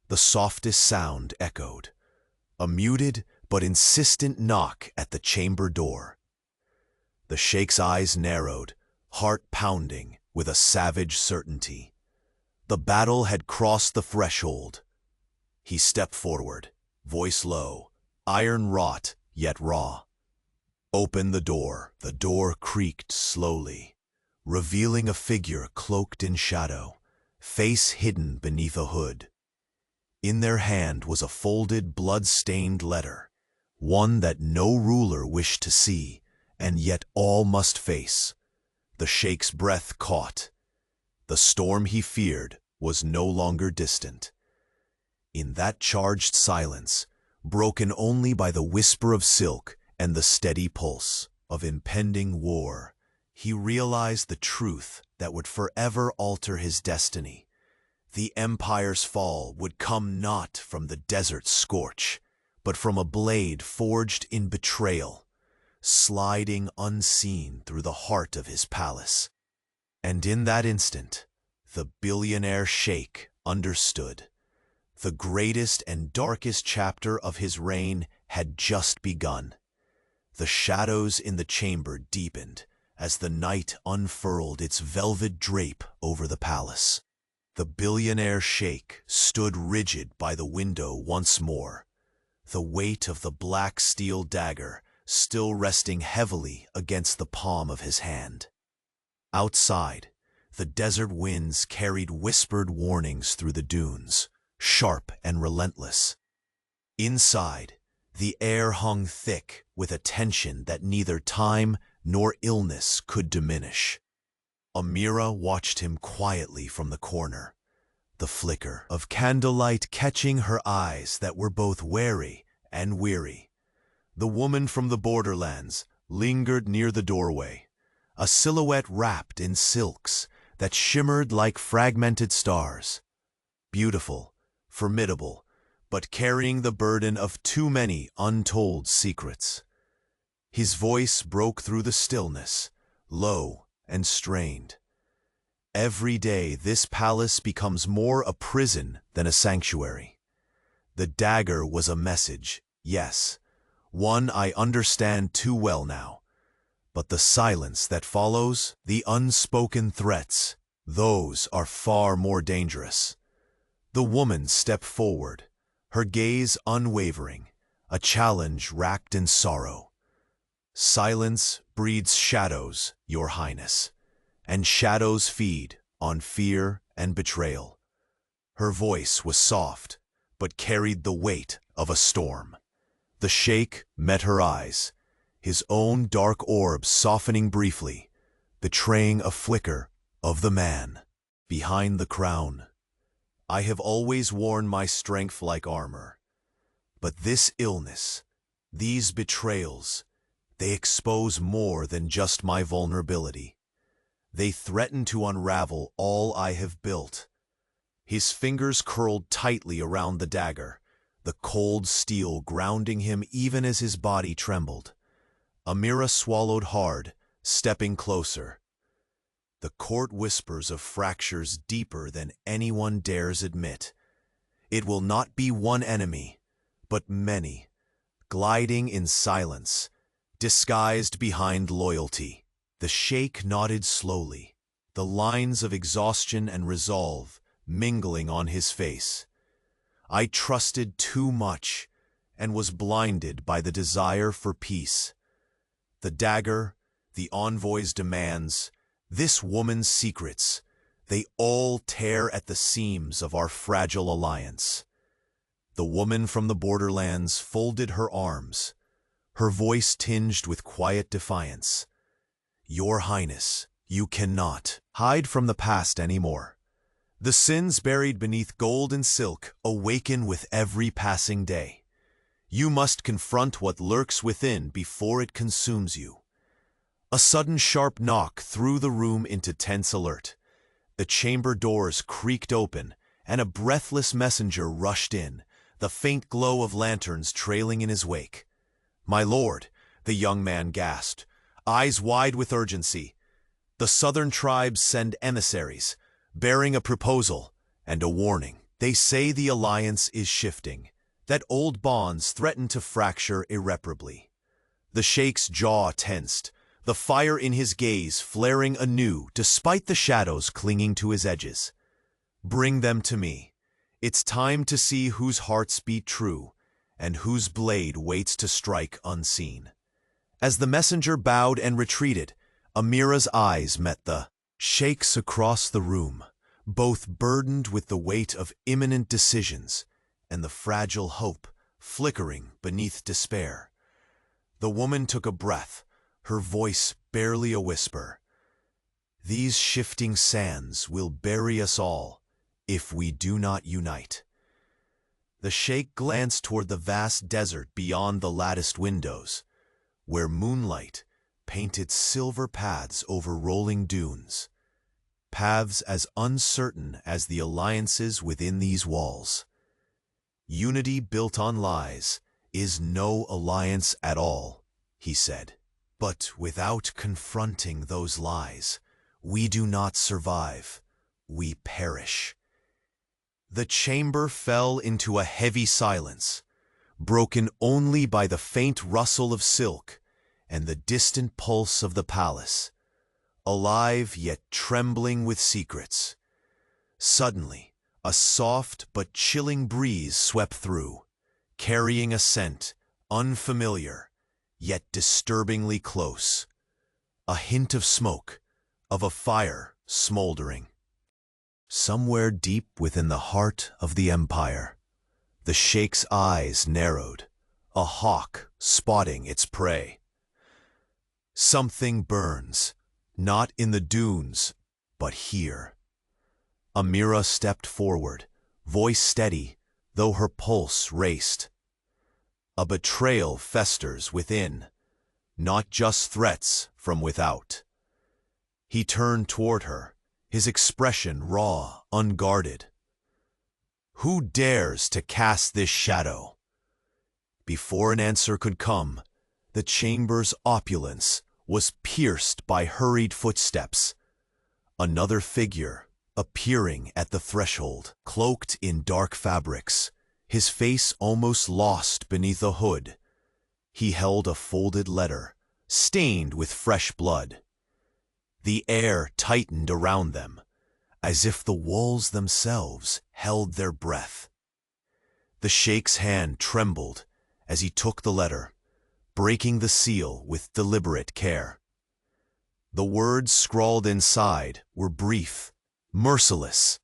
the softest sound echoed, a muted but insistent knock at the chamber door. The Sheikh's eyes narrowed, heart pounding with a savage certainty. The battle had crossed the threshold. He stepped forward, voice low, iron wrought yet raw. "Open the door." The door creaked slowly, revealing a figure cloaked in shadow, face hidden beneath a hood. In their hand was a folded, blood-stained letter, one that no ruler wished to see, and yet all must face. The Sheikh's breath caught. The storm he feared was no longer distant. In that charged silence, broken only by the whisper of silk and the steady pulse of impending war, he realized the truth that would forever alter his destiny. The empire's fall would come not from the desert's scorch, but from a blade forged in betrayal, sliding unseen through the heart of his palace. And in that instant, the billionaire Sheikh understood. The greatest and darkest chapter of his reign had just begun. The shadows in the chamber deepened as the night unfurled its velvet drape over the palace. The billionaire Sheikh stood rigid by the window once more, the weight of the black steel dagger still resting heavily against the palm of his hand. Outside, the desert winds carried whispered warnings through the dunes, sharp and relentless. Inside, the air hung thick with a tension that neither time nor illness could diminish. Amira watched him quietly from the corner, the flicker of candlelight catching her eyes that were both wary and weary. The woman from the borderlands lingered near the doorway, a silhouette wrapped in silks that shimmered like fragmented stars. Beautiful, formidable, but carrying the burden of too many untold secrets. His voice broke through the stillness, low and strained. "Every day this palace becomes more a prison than a sanctuary." The dagger was a message, yes, one I understand too well now. But the silence that follows, the unspoken threats, those are far more dangerous. The woman stepped forward, her gaze unwavering, a challenge wrapped in sorrow. Silence breeds shadows, Your Highness, and shadows feed on fear and betrayal. Her voice was soft, but carried the weight of a storm. The sheikh met her eyes, his own dark orbs softening briefly, betraying a flicker of the man behind the crown. I have always worn my strength like armor, but this illness, these betrayals, they expose more than just my vulnerability. They threaten to unravel all I have built. His fingers curled tightly around the dagger, the cold steel grounding him even as his body trembled. Amira swallowed hard, stepping closer. The court whispers of fractures deeper than anyone dares admit. It will not be one enemy, but many, gliding in silence, disguised behind loyalty. The sheikh nodded slowly, the lines of exhaustion and resolve mingling on his face. I trusted too much and was blinded by the desire for peace. The dagger, the envoy's demands, this woman's secrets, they all tear at the seams of our fragile alliance. The woman from the borderlands folded her arms, her voice tinged with quiet defiance. Your Highness, you cannot hide from the past anymore. The sins buried beneath gold and silk awaken with every passing day. You must confront what lurks within before it consumes you. A sudden sharp knock threw the room into tense alert. The chamber doors creaked open, and a breathless messenger rushed in, the faint glow of lanterns trailing in his wake. "My lord," the young man gasped, eyes wide with urgency. "The southern tribes send emissaries, bearing a proposal and a warning. They say the alliance is shifting, that old bonds threaten to fracture irreparably." The sheikh's jaw tensed, the fire in his gaze flaring anew despite the shadows clinging to his edges. "Bring them to me. It's time to see whose hearts beat true, and whose blade waits to strike unseen." As the messenger bowed and retreated, Amira's eyes met the sheikh's across the room, both burdened with the weight of imminent decisions and the fragile hope flickering beneath despair. The woman took a breath, her voice barely a whisper. "These shifting sands will bury us all if we do not unite." The sheikh glanced toward the vast desert beyond the latticed windows, where moonlight painted silver paths over rolling dunes, paths as uncertain as the alliances within these walls. "Unity built on lies is no alliance at all," he said. "But without confronting those lies, we do not survive, we perish." The chamber fell into a heavy silence, broken only by the faint rustle of silk and the distant pulse of the palace, alive yet trembling with secrets. Suddenly, a soft but chilling breeze swept through, carrying a scent unfamiliar, yet disturbingly close. A hint of smoke, of a fire smoldering. Somewhere deep within the heart of the empire, the sheikh's eyes narrowed, a hawk spotting its prey. "Something burns, not in the dunes, but here." Amira stepped forward, voice steady, though her pulse raced. "A betrayal festers within, not just threats from without." He turned toward her, his expression raw, unguarded. "Who dares to cast this shadow?" Before an answer could come, the chamber's opulence was pierced by hurried footsteps. Another figure appearing at the threshold, cloaked in dark fabrics, his face almost lost beneath a hood. He held a folded letter, stained with fresh blood. The air tightened around them, as if the walls themselves held their breath. The Sheikh's hand trembled as he took the letter, breaking the seal with deliberate care. The words scrawled inside were brief, merciless.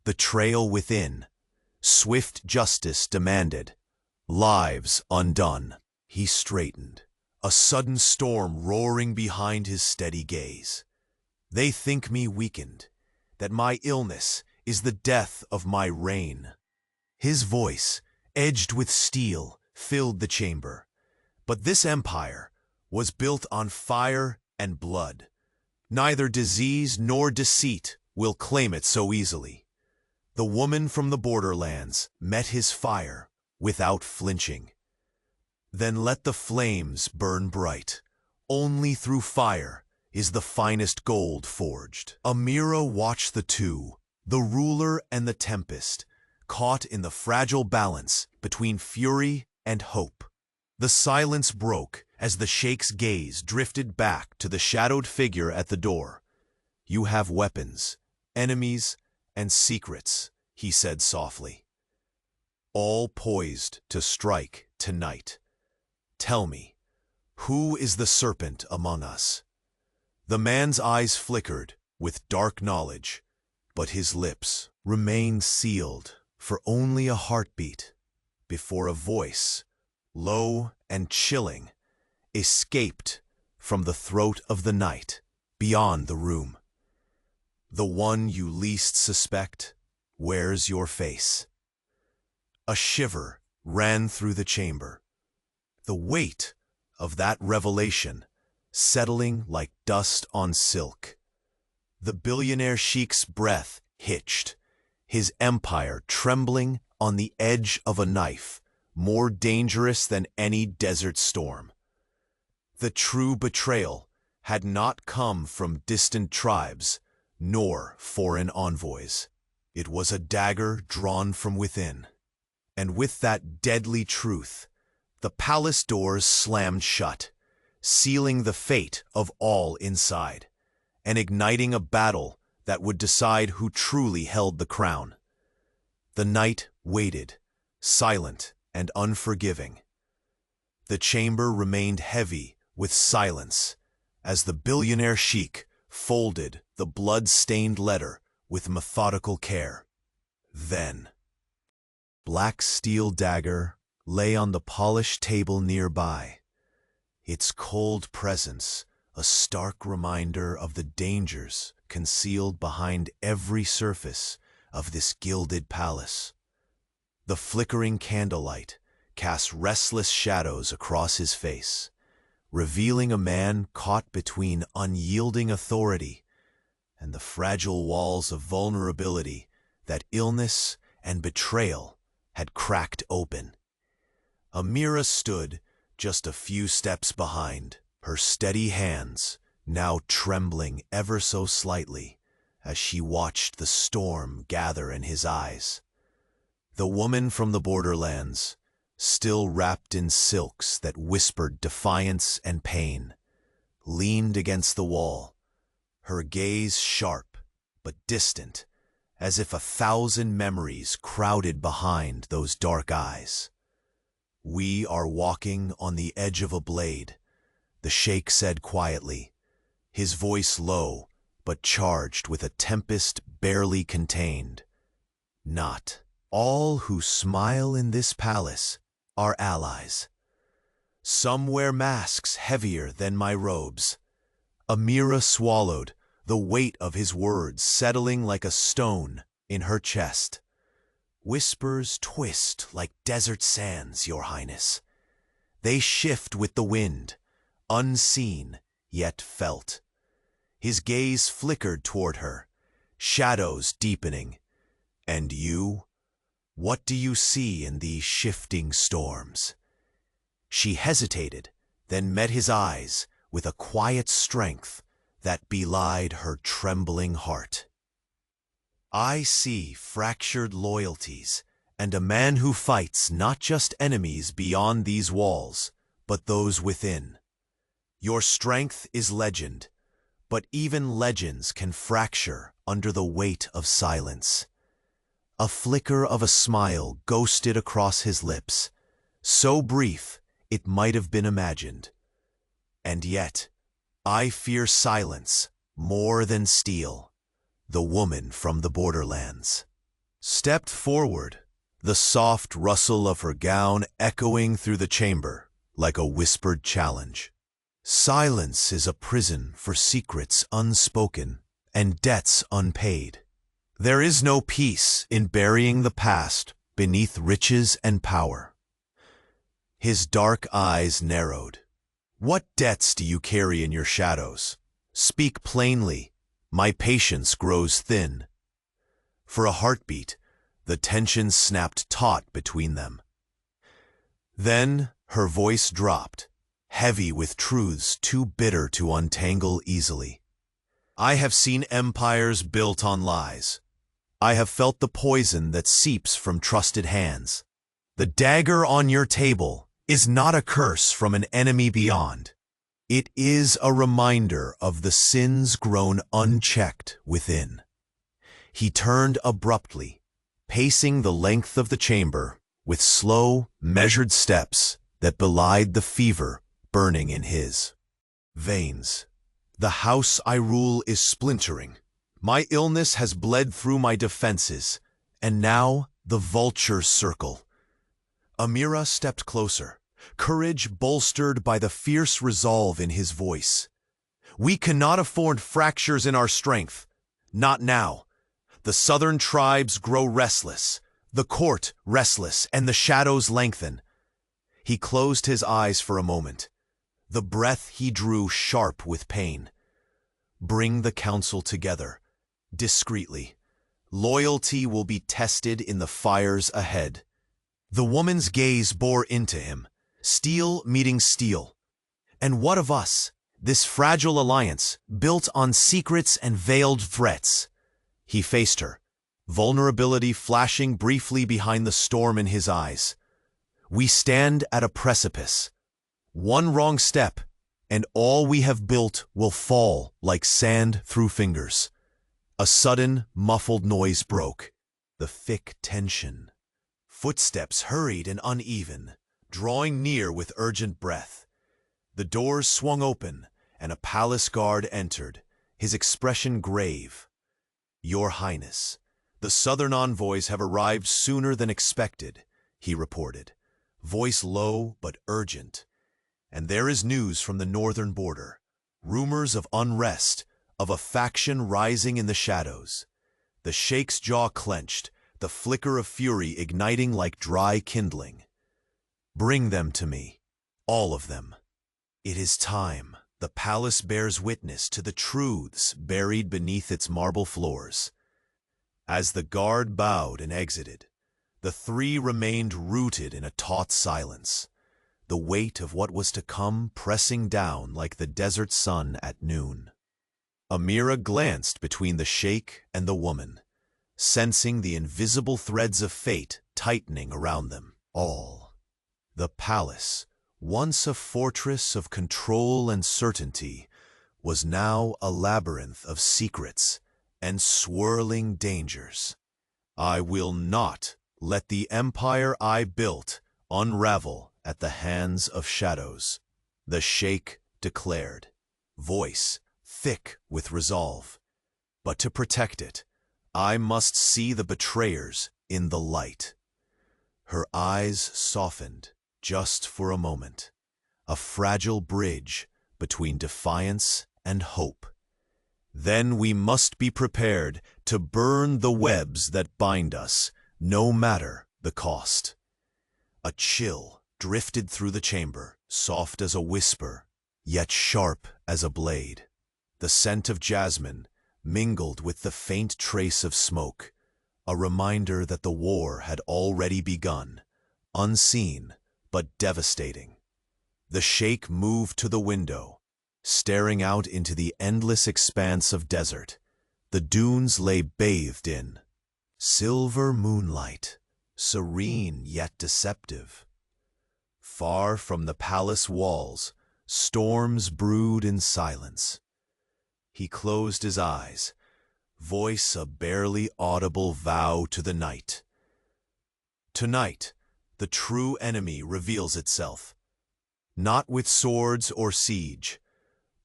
Betrayal within, swift justice demanded, lives undone. He straightened, a sudden storm roaring behind his steady gaze. They think me weakened, that my illness is the death of my reign. His voice, edged with steel, filled the chamber. But this empire was built on fire and blood. Neither disease nor deceit will claim it so easily. The woman from the borderlands met his fire without flinching. Then let the flames burn bright. Only through fire is the finest gold forged. Amira watched the two, the ruler and the tempest, caught in the fragile balance between fury and hope. The silence broke as the Sheikh's gaze drifted back to the shadowed figure at the door. You have weapons, enemies, and secrets, he said softly. All poised to strike tonight. Tell me, who is the serpent among us? The man's eyes flickered with dark knowledge, but his lips remained sealed for only a heartbeat before a voice, low and chilling, escaped from the throat of the night beyond the room. The one you least suspect wears your face. A shiver ran through the chamber. The weight of that revelation settling like dust on silk. The billionaire Sheikh's breath hitched, his empire trembling on the edge of a knife, more dangerous than any desert storm. The true betrayal had not come from distant tribes, nor foreign envoys. It was a dagger drawn from within. And with that deadly truth, the palace doors slammed shut, sealing the fate of all inside, and igniting a battle that would decide who truly held the crown. The night waited, silent and unforgiving. The chamber remained heavy with silence as the billionaire Sheikh folded the blood-stained letter with methodical care. Then, black steel dagger lay on the polished table nearby, its cold presence a stark reminder of the dangers concealed behind every surface of this gilded palace. The flickering candlelight cast restless shadows across his face, revealing a man caught between unyielding authority and the fragile walls of vulnerability that illness and betrayal had cracked open. Amira stood just a few steps behind, her steady hands now trembling ever so slightly as she watched the storm gather in his eyes. The woman from the borderlands, still wrapped in silks that whispered defiance and pain, leaned against the wall, her gaze sharp but distant, as if 1,000 memories crowded behind those dark eyes. We are walking on the edge of a blade, the Sheikh said quietly, his voice low but charged with a tempest barely contained. Not all who smile in this palace are allies. Some wear masks heavier than my robes. Amira swallowed, the weight of his words settling like a stone in her chest. Whispers twist like desert sands, Your Highness. They shift with the wind, unseen yet felt. His gaze flickered toward her, shadows deepening. And you? What do you see in these shifting storms? She hesitated, then met his eyes with a quiet strength that belied her trembling heart. I see fractured loyalties and a man who fights not just enemies beyond these walls, but those within. Your strength is legend, but even legends can fracture under the weight of silence. A flicker of a smile ghosted across his lips, so brief it might have been imagined. And yet, I fear silence more than steel. The woman from the borderlands stepped forward, the soft rustle of her gown echoing through the chamber like a whispered challenge. Silence is a prison for secrets unspoken and debts unpaid. There is no peace in burying the past beneath riches and power. His dark eyes narrowed. What debts do you carry in your shadows? Speak plainly. My patience grows thin. For a heartbeat, the tension snapped taut between them. Then her voice dropped, heavy with truths too bitter to untangle easily. I have seen empires built on lies. I have felt the poison that seeps from trusted hands. The dagger on your table is not a curse from an enemy beyond. It is a reminder of the sins grown unchecked within. He turned abruptly, pacing the length of the chamber with slow, measured steps that belied the fever burning in his veins. The house I rule is splintering. My illness has bled through my defenses, and now the vultures circle. Amira stepped closer, courage bolstered by the fierce resolve in his voice. We cannot afford fractures in our strength. Not now. The southern tribes grow restless, the court restless, and the shadows lengthen. He closed his eyes for a moment, the breath he drew sharp with pain. Bring the council together, discreetly. Loyalty will be tested in the fires ahead. The woman's gaze bore into him, steel meeting steel. And what of us, this fragile alliance, built on secrets and veiled threats? He faced her, vulnerability flashing briefly behind the storm in his eyes. We stand at a precipice. One wrong step, and all we have built will fall like sand through fingers. A sudden, muffled noise broke. The thick tension. Footsteps hurried and uneven, drawing near with urgent breath. The doors swung open, and a palace guard entered, his expression grave. Your Highness, the southern envoys have arrived sooner than expected, he reported, voice low but urgent. And there is news from the northern border, rumors of unrest, of a faction rising in the shadows. The Sheikh's jaw clenched, the flicker of fury igniting like dry kindling. Bring them to me, all of them. It is time. The palace bears witness to the truths buried beneath its marble floors. As the guard bowed and exited, the three remained rooted in a taut silence, the weight of what was to come pressing down like the desert sun at noon. Amira glanced between the sheikh and the woman, sensing the invisible threads of fate tightening around them all. The palace, once a fortress of control and certainty, was now a labyrinth of secrets and swirling dangers. I will not let the empire I built unravel at the hands of shadows, the sheikh declared, voice thick with resolve. But to protect it, I must see the betrayers in the light. Her eyes softened just for a moment, a fragile bridge between defiance and hope. Then we must be prepared to burn the webs that bind us, no matter the cost. A chill drifted through the chamber, soft as a whisper, yet sharp as a blade. The scent of jasmine mingled with the faint trace of smoke, a reminder that the war had already begun, unseen but devastating. The sheikh moved to the window, staring out into the endless expanse of desert. The dunes lay bathed in silver moonlight, serene yet deceptive. Far from the palace walls, storms brewed in silence. He closed his eyes, voice a barely audible vow to the night. Tonight, the true enemy reveals itself, not with swords or siege,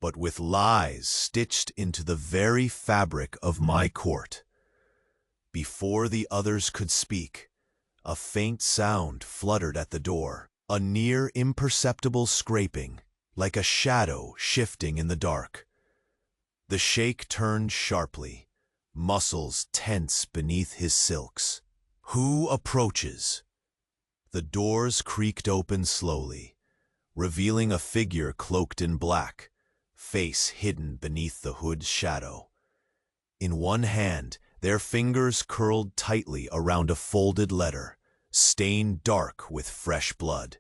but with lies stitched into the very fabric of my court. Before the others could speak, a faint sound fluttered at the door, a near imperceptible scraping, like a shadow shifting in the dark. The sheikh turned sharply, muscles tense beneath his silks. Who approaches? The doors creaked open slowly, revealing a figure cloaked in black, face hidden beneath the hood's shadow. In one hand, their fingers curled tightly around a folded letter, stained dark with fresh blood.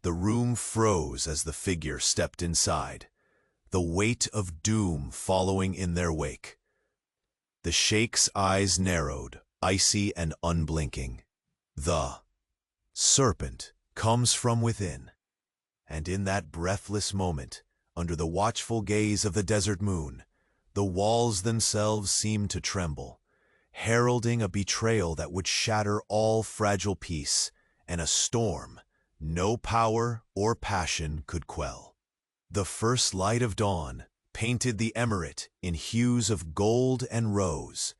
The room froze as the figure stepped inside, the weight of doom following in their wake. The sheikh's eyes narrowed, icy and unblinking. The serpent comes from within. And in that breathless moment, under the watchful gaze of the desert moon, the walls themselves seemed to tremble, heralding a betrayal that would shatter all fragile peace, and a storm no power or passion could quell. The first light of dawn painted the emirate in hues of gold and rose,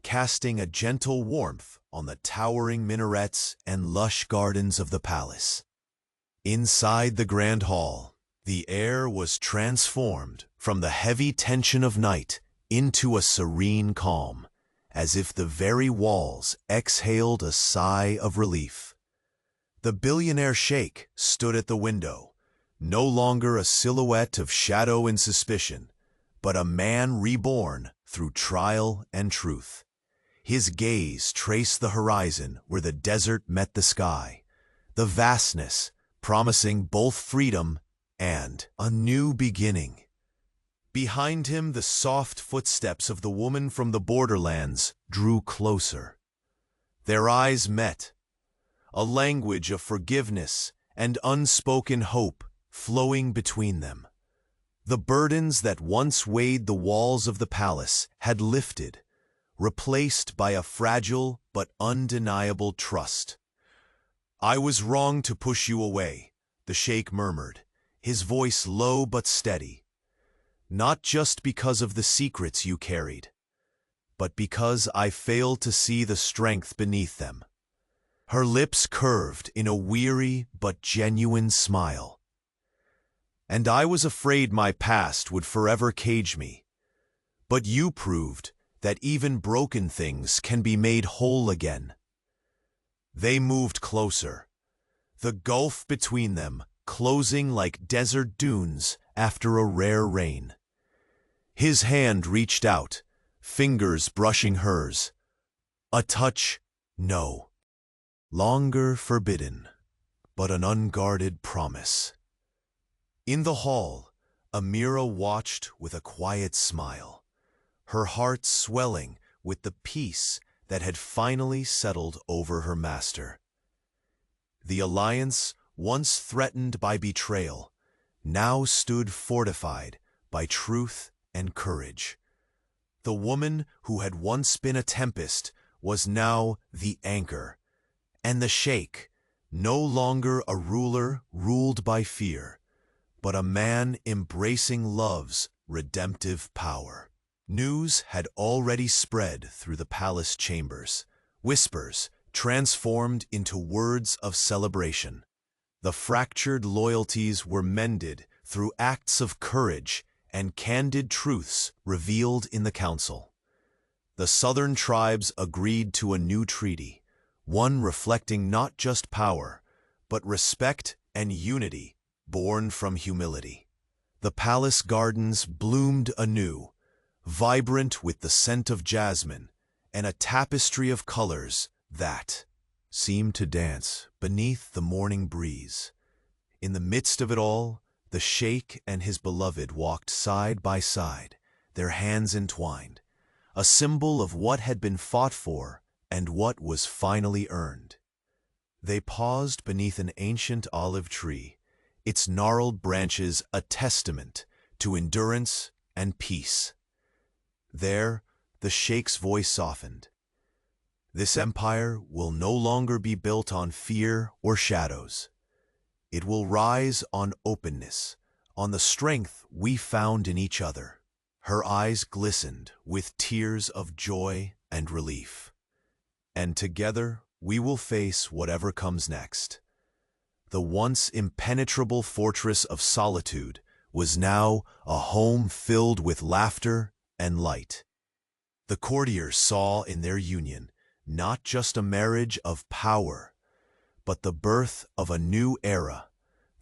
casting a gentle warmth on the towering minarets and lush gardens of the palace. Inside the grand hall, the air was transformed from the heavy tension of night into a serene calm, as if the very walls exhaled a sigh of relief. The billionaire sheikh stood at the window, no longer a silhouette of shadow and suspicion, but a man reborn through trial and truth. His gaze traced the horizon where the desert met the sky, the vastness promising both freedom and a new beginning. Behind him, the soft footsteps of the woman from the borderlands drew closer. Their eyes met, a language of forgiveness and unspoken hope flowing between them. The burdens that once weighed the walls of the palace had lifted, replaced by a fragile but undeniable trust. "I was wrong to push you away," the sheikh murmured, his voice low but steady. "Not just because of the secrets you carried, but because I failed to see the strength beneath them." Her lips curved in a weary but genuine smile. "And I was afraid my past would forever cage me. But you proved that even broken things can be made whole again." They moved closer, the gulf between them closing like desert dunes after a rare rain. His hand reached out, fingers brushing hers. A touch, no longer forbidden, but an unguarded promise. In the hall, Amira watched with a quiet smile, her heart swelling with the peace that had finally settled over her master. The alliance, once threatened by betrayal, now stood fortified by truth and courage. The woman who had once been a tempest was now the anchor, and the sheikh, no longer a ruler ruled by fear, but a man embracing love's redemptive power. News had already spread through the palace chambers, whispers transformed into words of celebration. The fractured loyalties were mended through acts of courage and candid truths revealed in the council. The southern tribes agreed to a new treaty, one reflecting not just power, but respect and unity born from humility. The palace gardens bloomed anew, vibrant with the scent of jasmine and a tapestry of colors that seemed to dance beneath the morning breeze. In the midst of it all, the sheikh and his beloved walked side by side, their hands entwined, a symbol of what had been fought for and what was finally earned. They paused beneath an ancient olive tree, its gnarled branches a testament to endurance and peace. There, the Sheikh's voice softened. This empire will no longer be built on fear or shadows. It will rise on openness, on the strength we found in each other. Her eyes glistened with tears of joy and relief. And together, we will face whatever comes next. The once impenetrable fortress of solitude was now a home filled with laughter and light. The courtiers saw in their union not just a marriage of power, but the birth of a new era,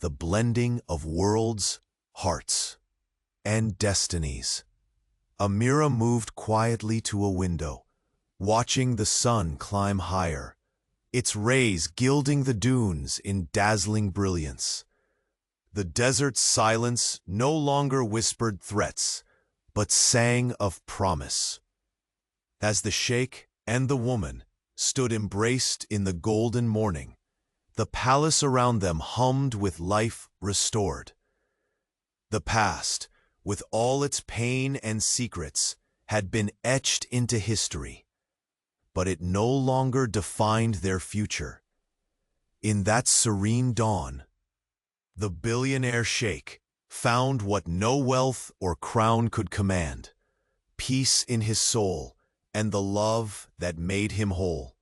the blending of worlds, hearts, and destinies. Amira moved quietly to a window, watching the sun climb higher, its rays gilding the dunes in dazzling brilliance. The desert's silence no longer whispered threats, but sang of promise. As the sheikh and the woman stood embraced in the golden morning, the palace around them hummed with life restored. The past, with all its pain and secrets, had been etched into history, but it no longer defined their future. In that serene dawn, the billionaire sheikh found what no wealth or crown could command: peace in his soul and the love that made him whole.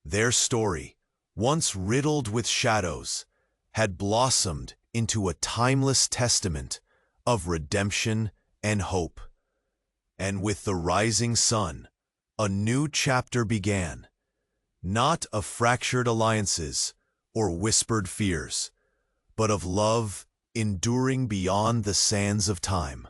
Their story, once riddled with shadows, had blossomed into a timeless testament of redemption and hope. And with the rising sun, a new chapter began, not of fractured alliances or whispered fears, but of love enduring beyond the sands of time.